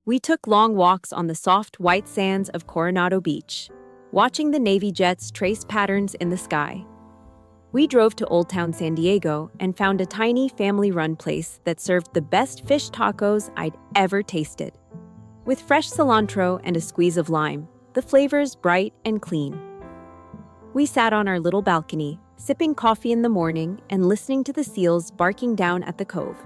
We took long walks on the soft white sands of Coronado Beach, watching the Navy jets trace patterns in the sky. We drove to Old Town San Diego and found a tiny family-run place that served the best fish tacos I'd ever tasted. With fresh cilantro and a squeeze of lime, the flavors bright and clean. We sat on our little balcony, sipping coffee in the morning and listening to the seals barking down at the cove.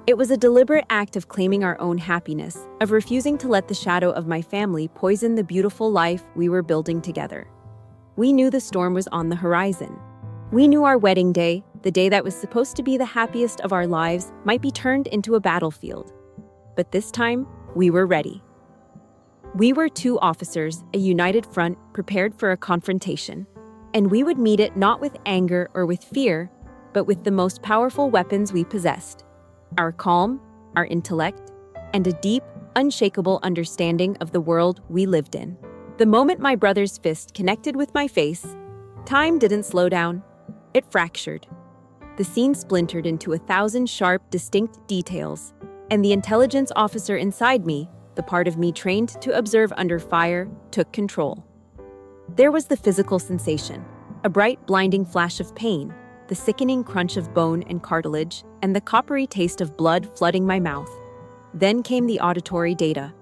It was a deliberate act of claiming our own happiness, of refusing to let the shadow of my family poison the beautiful life we were building together. We knew the storm was on the horizon. We knew our wedding day, the day that was supposed to be the happiest of our lives, might be turned into a battlefield. But this time, we were ready. We were 2 officers, a united front, prepared for a confrontation. And we would meet it not with anger or with fear, but with the most powerful weapons we possessed. Our calm, our intellect, and a deep, unshakable understanding of the world we lived in. The moment my brother's fist connected with my face, time didn't slow down. It fractured. The scene splintered into 1,000 sharp, distinct details, and the intelligence officer inside me, the part of me trained to observe under fire, took control. There was the physical sensation, a bright, blinding flash of pain, the sickening crunch of bone and cartilage, and the coppery taste of blood flooding my mouth. Then came the auditory data,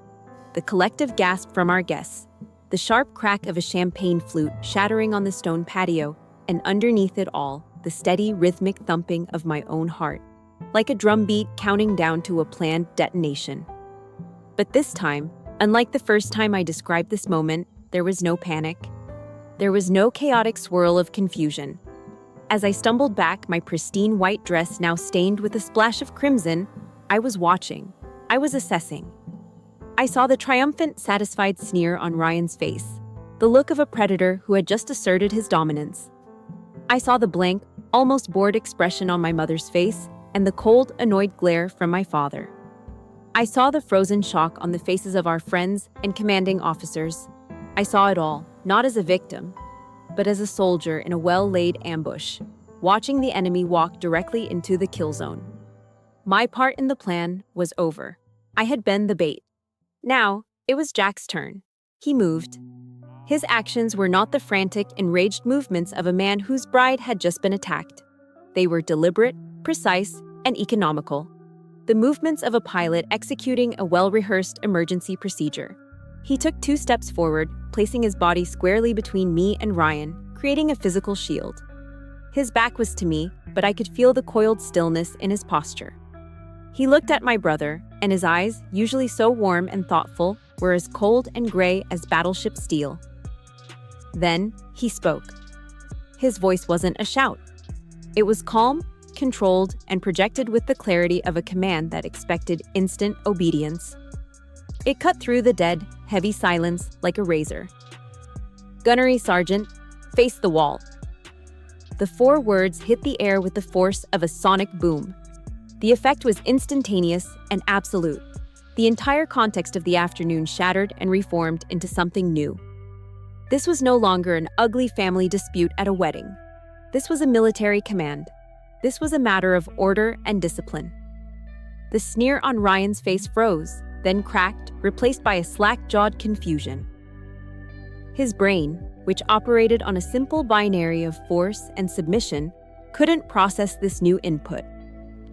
the collective gasp from our guests, the sharp crack of a champagne flute shattering on the stone patio, and underneath it all, the steady, rhythmic thumping of my own heart, like a drumbeat counting down to a planned detonation. But this time, unlike the first time I described this moment, there was no panic. There was no chaotic swirl of confusion. As I stumbled back, my pristine white dress now stained with a splash of crimson, I was watching. I was assessing. I saw the triumphant, satisfied sneer on Ryan's face, the look of a predator who had just asserted his dominance. I saw the blank, almost bored expression on my mother's face and the cold, annoyed glare from my father. I saw the frozen shock on the faces of our friends and commanding officers. I saw it all, not as a victim, but as a soldier in a well-laid ambush, watching the enemy walk directly into the kill zone. My part in the plan was over. I had been the bait. Now, it was Jack's turn. He moved. His actions were not the frantic, enraged movements of a man whose bride had just been attacked. They were deliberate, precise, and economical. The movements of a pilot executing a well-rehearsed emergency procedure. He took 2 steps forward, placing his body squarely between me and Ryan, creating a physical shield. His back was to me, but I could feel the coiled stillness in his posture. He looked at my brother, and his eyes, usually so warm and thoughtful, were as cold and gray as battleship steel. Then, he spoke. His voice wasn't a shout. It was calm, controlled, and projected with the clarity of a command that expected instant obedience. It cut through the dead, heavy silence like a razor. "Gunnery Sergeant, face the wall." The 4 words hit the air with the force of a sonic boom. The effect was instantaneous and absolute. The entire context of the afternoon shattered and reformed into something new. This was no longer an ugly family dispute at a wedding. This was a military command. This was a matter of order and discipline. The sneer on Ryan's face froze, then cracked, replaced by a slack-jawed confusion. His brain, which operated on a simple binary of force and submission, couldn't process this new input.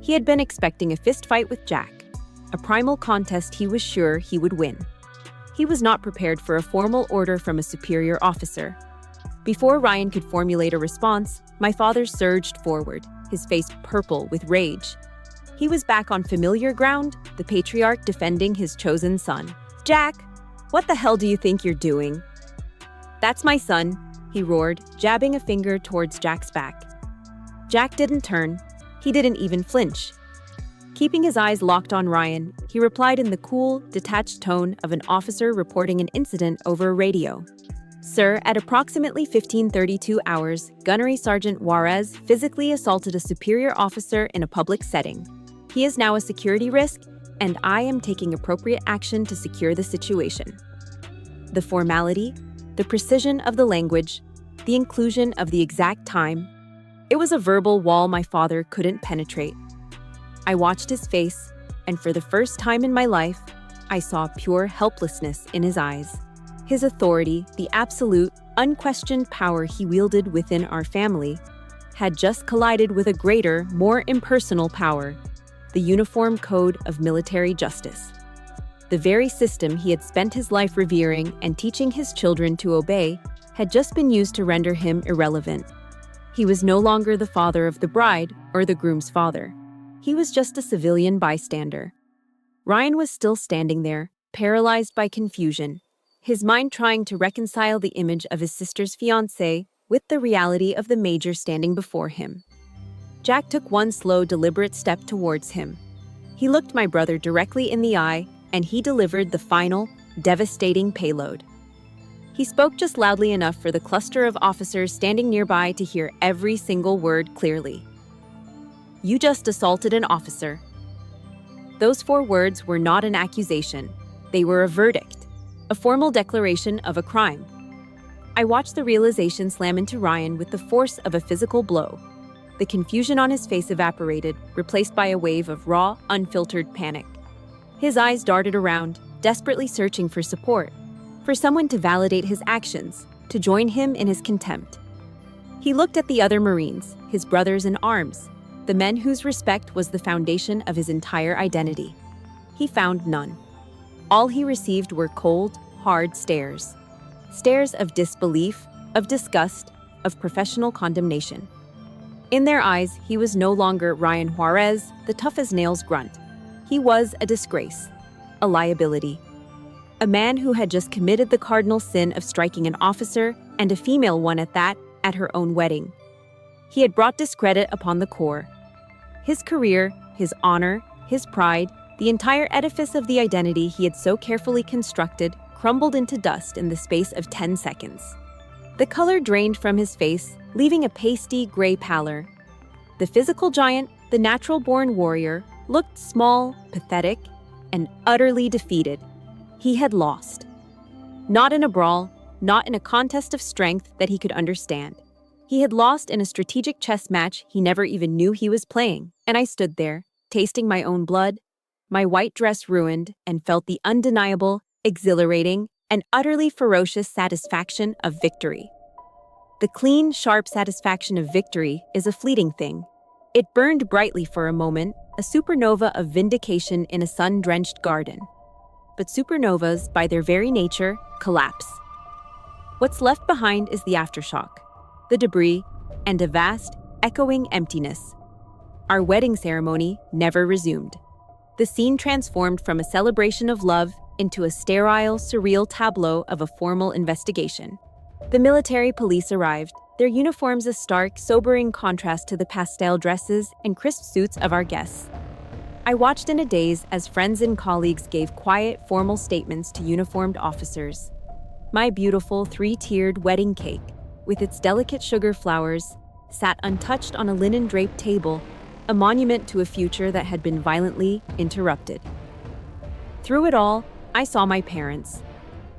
He had been expecting a fistfight with Jack, a primal contest he was sure he would win. He was not prepared for a formal order from a superior officer. Before Ryan could formulate a response, my father surged forward, his face purple with rage. He was back on familiar ground, the patriarch defending his chosen son. "Jack, what the hell do you think you're doing?" "That's my son," he roared, jabbing a finger towards Jack's back. Jack didn't turn. He didn't even flinch. Keeping his eyes locked on Ryan, he replied in the cool, detached tone of an officer reporting an incident over a radio. "Sir, at approximately 15:32 hours, Gunnery Sergeant Juarez physically assaulted a superior officer in a public setting. He is now a security risk, and I am taking appropriate action to secure the situation." The formality, the precision of the language, the inclusion of the exact time. It was a verbal wall my father couldn't penetrate. I watched his face, and for the first time in my life, I saw pure helplessness in his eyes. His authority, the absolute, unquestioned power he wielded within our family, had just collided with a greater, more impersonal power, the uniform code of military justice. The very system he had spent his life revering and teaching his children to obey had just been used to render him irrelevant. He was no longer the father of the bride or the groom's father. He was just a civilian bystander. Ryan was still standing there, paralyzed by confusion, his mind trying to reconcile the image of his sister's fiancé with the reality of the major standing before him. Jack took one slow, deliberate step towards him. He looked my brother directly in the eye, and he delivered the final, devastating payload. He spoke just loudly enough for the cluster of officers standing nearby to hear every single word clearly. "You just assaulted an officer." Those 4 words were not an accusation. They were a verdict, a formal declaration of a crime. I watched the realization slam into Ryan with the force of a physical blow. The confusion on his face evaporated, replaced by a wave of raw, unfiltered panic. His eyes darted around, desperately searching for support, for someone to validate his actions, to join him in his contempt. He looked at the other Marines, his brothers in arms, the men whose respect was the foundation of his entire identity. He found none. All he received were cold, hard stares. Stares of disbelief, of disgust, of professional condemnation. In their eyes, he was no longer Ryan Juarez, the tough-as-nails grunt. He was a disgrace, a liability. A man who had just committed the cardinal sin of striking an officer, and a female one at that, at her own wedding. He had brought discredit upon the Corps. His career, his honor, his pride, the entire edifice of the identity he had so carefully constructed crumbled into dust in the space of 10 seconds. The color drained from his face, leaving a pasty gray pallor. The physical giant, the natural-born warrior, looked small, pathetic, and utterly defeated. He had lost. Not in a brawl, not in a contest of strength that he could understand. He had lost in a strategic chess match he never even knew he was playing, and I stood there, tasting my own blood, my white dress ruined, and felt the undeniable, exhilarating, and utterly ferocious satisfaction of victory. The clean, sharp satisfaction of victory is a fleeting thing. It burned brightly for a moment, a supernova of vindication in a sun-drenched garden. But supernovas, by their very nature, collapse. What's left behind is the aftershock, the debris, and a vast, echoing emptiness. Our wedding ceremony never resumed. The scene transformed from a celebration of love into a sterile, surreal tableau of a formal investigation. The military police arrived, their uniforms a stark, sobering contrast to the pastel dresses and crisp suits of our guests. I watched in a daze as friends and colleagues gave quiet, formal statements to uniformed officers. My beautiful three-tiered wedding cake, with its delicate sugar flowers, sat untouched on a linen-draped table, a monument to a future that had been violently interrupted. Through it all, I saw my parents.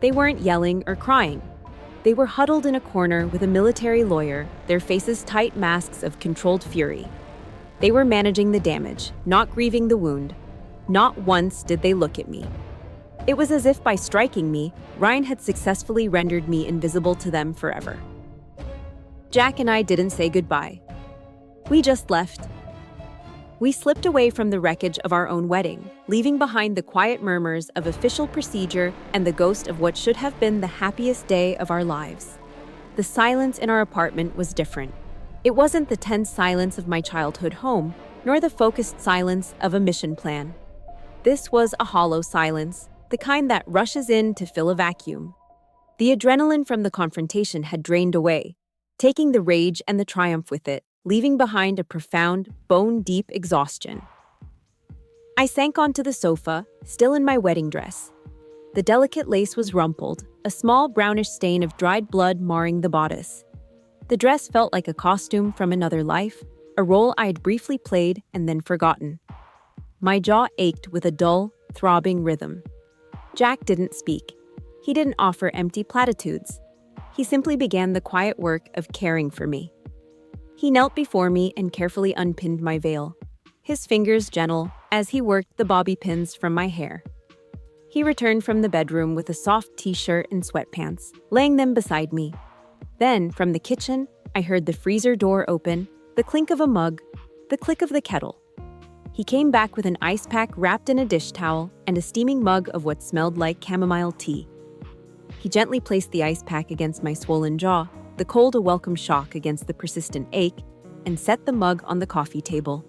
They weren't yelling or crying. They were huddled in a corner with a military lawyer, their faces tight masks of controlled fury. They were managing the damage, not grieving the wound. Not once did they look at me. It was as if by striking me, Ryan had successfully rendered me invisible to them forever. Jack and I didn't say goodbye. We just left. We slipped away from the wreckage of our own wedding, leaving behind the quiet murmurs of official procedure and the ghost of what should have been the happiest day of our lives. The silence in our apartment was different. It wasn't the tense silence of my childhood home, nor the focused silence of a mission plan. This was a hollow silence, the kind that rushes in to fill a vacuum. The adrenaline from the confrontation had drained away, taking the rage and the triumph with it, leaving behind a profound, bone-deep exhaustion. I sank onto the sofa, still in my wedding dress. The delicate lace was rumpled, a small brownish stain of dried blood marring the bodice. The dress felt like a costume from another life, a role I had briefly played and then forgotten. My jaw ached with a dull, throbbing rhythm. Jack didn't speak. He didn't offer empty platitudes. He simply began the quiet work of caring for me. He knelt before me and carefully unpinned my veil, his fingers gentle as he worked the bobby pins from my hair. He returned from the bedroom with a soft t-shirt and sweatpants, laying them beside me. Then, from the kitchen, I heard the freezer door open, the clink of a mug, the click of the kettle. He came back with an ice pack wrapped in a dish towel and a steaming mug of what smelled like chamomile tea. He gently placed the ice pack against my swollen jaw, the cold a welcome shock against the persistent ache, and set the mug on the coffee table.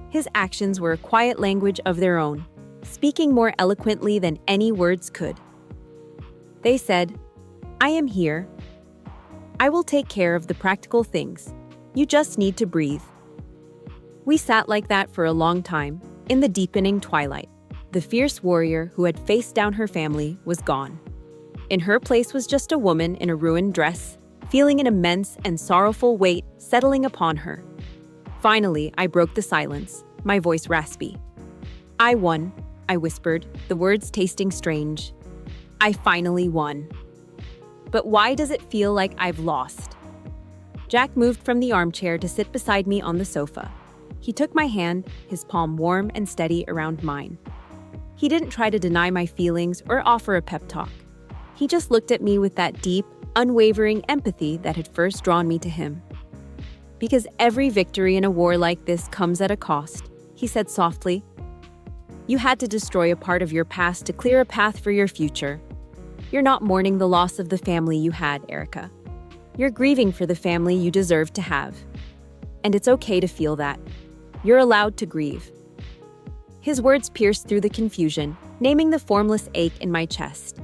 His actions were a quiet language of their own, speaking more eloquently than any words could. They said, "I am here. I will take care of the practical things. You just need to breathe." We sat like that for a long time, in the deepening twilight. The fierce warrior who had faced down her family was gone. In her place was just a woman in a ruined dress, feeling an immense and sorrowful weight settling upon her. Finally, I broke the silence, my voice raspy. "I won," I whispered, the words tasting strange. "I finally won. But why does it feel like I've lost?" Jack moved from the armchair to sit beside me on the sofa. He took my hand, his palm warm and steady around mine. He didn't try to deny my feelings or offer a pep talk. He just looked at me with that deep, unwavering empathy that had first drawn me to him. "Because every victory in a war like this comes at a cost," he said softly. "You had to destroy a part of your past to clear a path for your future. You're not mourning the loss of the family you had, Erica. You're grieving for the family you deserve to have. And it's okay to feel that. You're allowed to grieve." His words pierced through the confusion, naming the formless ache in my chest.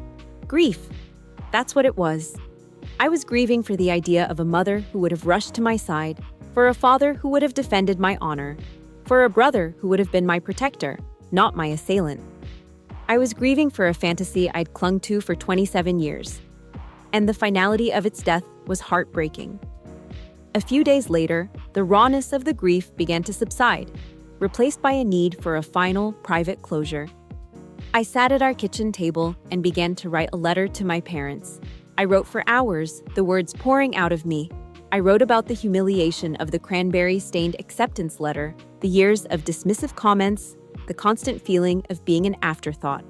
Grief. That's what it was. I was grieving for the idea of a mother who would have rushed to my side, for a father who would have defended my honor, for a brother who would have been my protector, not my assailant. I was grieving for a fantasy I'd clung to for 27 years. And the finality of its death was heartbreaking. A few days later, the rawness of the grief began to subside, replaced by a need for a final, private closure. I sat at our kitchen table and began to write a letter to my parents. I wrote for hours, the words pouring out of me. I wrote about the humiliation of the cranberry-stained acceptance letter, the years of dismissive comments, the constant feeling of being an afterthought.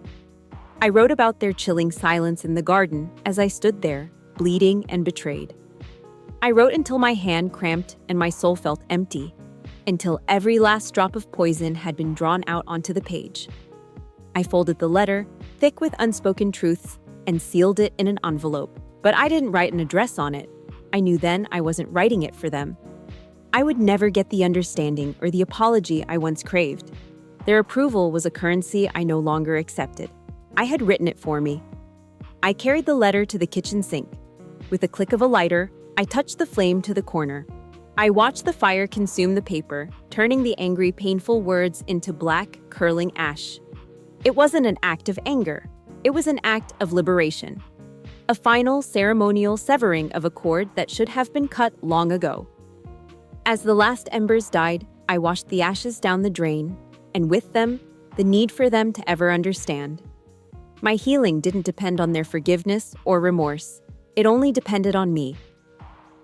I wrote about their chilling silence in the garden as I stood there, bleeding and betrayed. I wrote until my hand cramped and my soul felt empty, until every last drop of poison had been drawn out onto the page. I folded the letter, thick with unspoken truths, and sealed it in an envelope. But I didn't write an address on it. I knew then I wasn't writing it for them. I would never get the understanding or the apology I once craved. Their approval was a currency I no longer accepted. I had written it for me. I carried the letter to the kitchen sink. With a click of a lighter, I touched the flame to the corner. I watched the fire consume the paper, turning the angry, painful words into black, curling ash. It wasn't an act of anger. It was an act of liberation. A final, ceremonial severing of a cord that should have been cut long ago. As the last embers died, I washed the ashes down the drain, and with them, the need for them to ever understand. My healing didn't depend on their forgiveness or remorse. It only depended on me.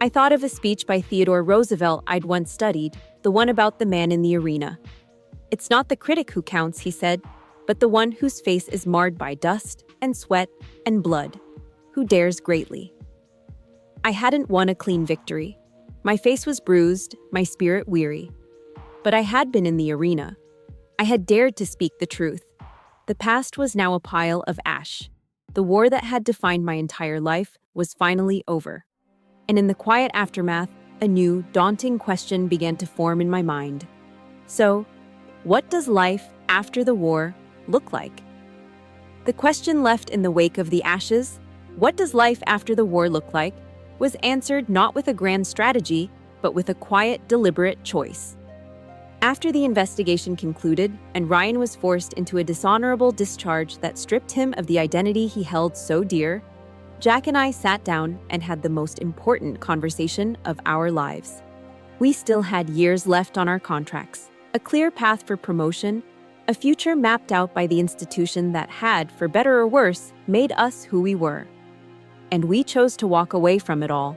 I thought of a speech by Theodore Roosevelt I'd once studied, the one about the man in the arena. "It's not the critic who counts," he said, "but the one whose face is marred by dust and sweat and blood, who dares greatly." I hadn't won a clean victory. My face was bruised, my spirit weary. But I had been in the arena. I had dared to speak the truth. The past was now a pile of ash. The war that had defined my entire life was finally over. And in the quiet aftermath, a new, daunting question began to form in my mind. So, what does life after the war look like? The question left in the wake of the ashes, "What does life after the war look like?" was answered not with a grand strategy, but with a quiet, deliberate choice. After the investigation concluded and Ryan was forced into a dishonorable discharge that stripped him of the identity he held so dear, Jack and I sat down and had the most important conversation of our lives. We still had years left on our contracts, a clear path for promotion, a future mapped out by the institution that had, for better or worse, made us who we were. And we chose to walk away from it all.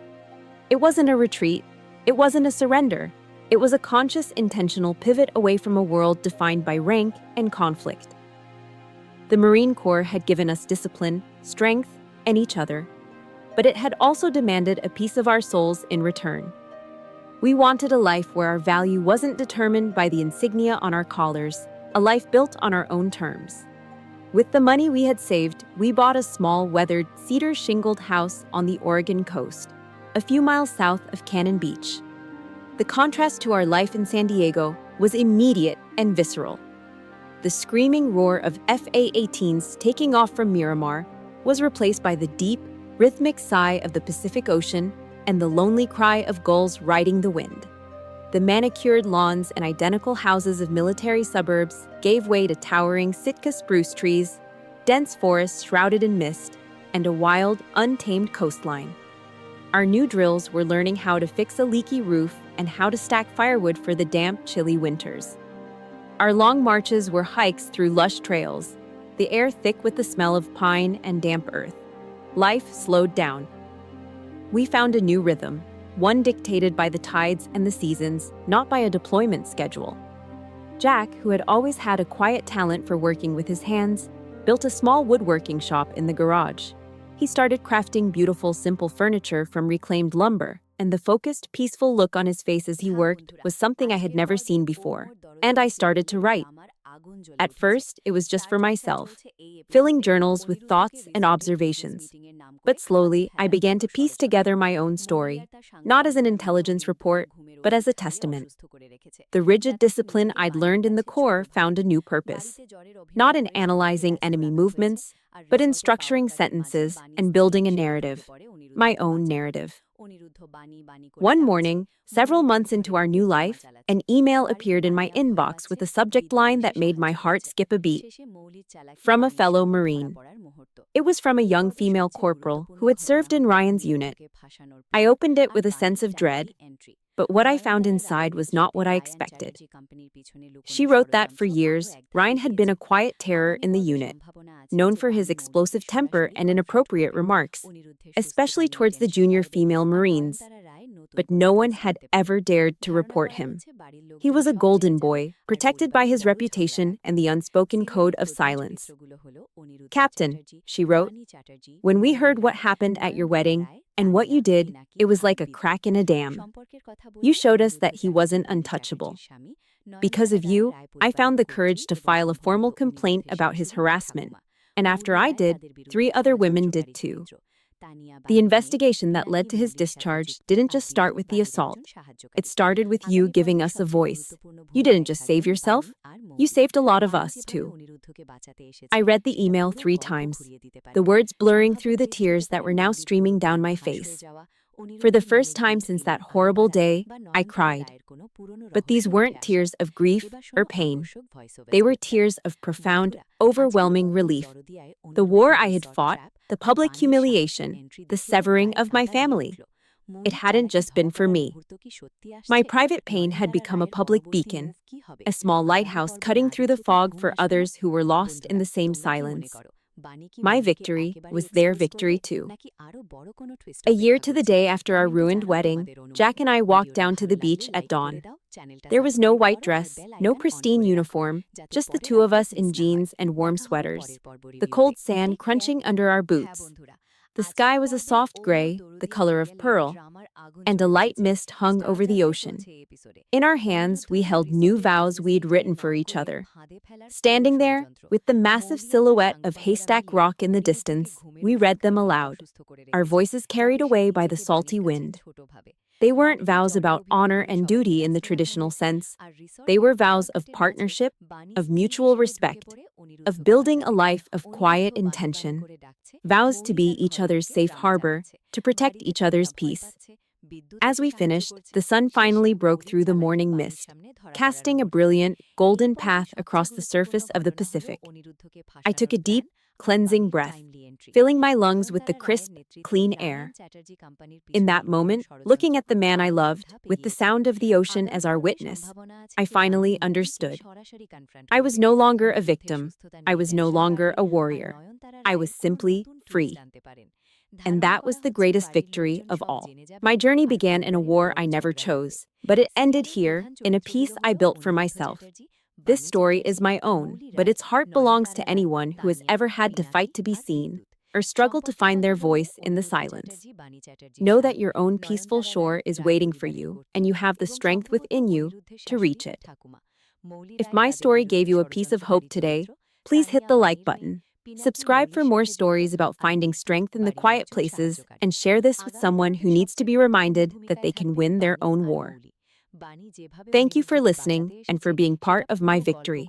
It wasn't a retreat. It wasn't a surrender. It was a conscious, intentional pivot away from a world defined by rank and conflict. The Marine Corps had given us discipline, strength, and each other, but it had also demanded a piece of our souls in return. We wanted a life where our value wasn't determined by the insignia on our collars, a life built on our own terms. With the money we had saved, we bought a small, weathered, cedar-shingled house on the Oregon coast, a few miles south of Cannon Beach. The contrast to our life in San Diego was immediate and visceral. The screaming roar of FA-18s taking off from Miramar was replaced by the deep, rhythmic sigh of the Pacific Ocean and the lonely cry of gulls riding the wind. The manicured lawns and identical houses of military suburbs gave way to towering Sitka spruce trees, dense forests shrouded in mist, and a wild, untamed coastline. Our new drills were learning how to fix a leaky roof and how to stack firewood for the damp, chilly winters. Our long marches were hikes through lush trails, the air thick with the smell of pine and damp earth. Life slowed down. We found a new rhythm, one dictated by the tides and the seasons, not by a deployment schedule. Jack, who had always had a quiet talent for working with his hands, built a small woodworking shop in the garage. He started crafting beautiful, simple furniture from reclaimed lumber, and the focused, peaceful look on his face as he worked was something I had never seen before. And I started to write. At first, it was just for myself, filling journals with thoughts and observations. But slowly, I began to piece together my own story, not as an intelligence report, but as a testament. The rigid discipline I'd learned in the Corps found a new purpose, not in analyzing enemy movements, but in structuring sentences and building a narrative, my own narrative. One morning, several months into our new life, an email appeared in my inbox with a subject line that made my heart skip a beat. From a fellow Marine. It was from a young female corporal who had served in Ryan's unit. I opened it with a sense of dread, but what I found inside was not what I expected. She wrote that for years, Ryan had been a quiet terror in the unit, known for his explosive temper and inappropriate remarks, especially towards the junior female Marines. But no one had ever dared to report him. He was a golden boy, protected by his reputation and the unspoken code of silence. Captain, she wrote, when we heard what happened at your wedding and what you did, it was like a crack in a dam. You showed us that he wasn't untouchable. Because of you, I found the courage to file a formal complaint about his harassment. And after I did, 3 other women did too. The investigation that led to his discharge didn't just start with the assault. It started with you giving us a voice. You didn't just save yourself, you saved a lot of us too. I read the email 3 times, the words blurring through the tears that were now streaming down my face. For the first time since that horrible day, I cried. But these weren't tears of grief or pain. They were tears of profound, overwhelming relief. The war I had fought, the public humiliation, the severing of my family. It hadn't just been for me. My private pain had become a public beacon, a small lighthouse cutting through the fog for others who were lost in the same silence. My victory was their victory too. A year to the day after our ruined wedding, Jack and I walked down to the beach at dawn. There was no white dress, no pristine uniform, just the 2 of us in jeans and warm sweaters, the cold sand crunching under our boots. The sky was a soft gray, the color of pearl, and a light mist hung over the ocean. In our hands, we held new vows we'd written for each other. Standing there, with the massive silhouette of Haystack Rock in the distance, we read them aloud, our voices carried away by the salty wind. They weren't vows about honor and duty in the traditional sense. They were vows of partnership, of mutual respect, of building a life of quiet intention. Vows to be each other's safe harbor, to protect each other's peace. As we finished, the sun finally broke through the morning mist, casting a brilliant, golden path across the surface of the Pacific. I took a deep, cleansing breath, filling my lungs with the crisp, clean air. In that moment, looking at the man I loved, with the sound of the ocean as our witness, I finally understood. I was no longer a victim. I was no longer a warrior. I was simply free. And that was the greatest victory of all. My journey began in a war I never chose, but it ended here, in a peace I built for myself. This story is my own, but its heart belongs to anyone who has ever had to fight to be seen, or struggled to find their voice in the silence. Know that your own peaceful shore is waiting for you, and you have the strength within you to reach it. If my story gave you a piece of hope today, please hit the like button. Subscribe for more stories about finding strength in the quiet places, and share this with someone who needs to be reminded that they can win their own war. Thank you for listening and for being part of my victory.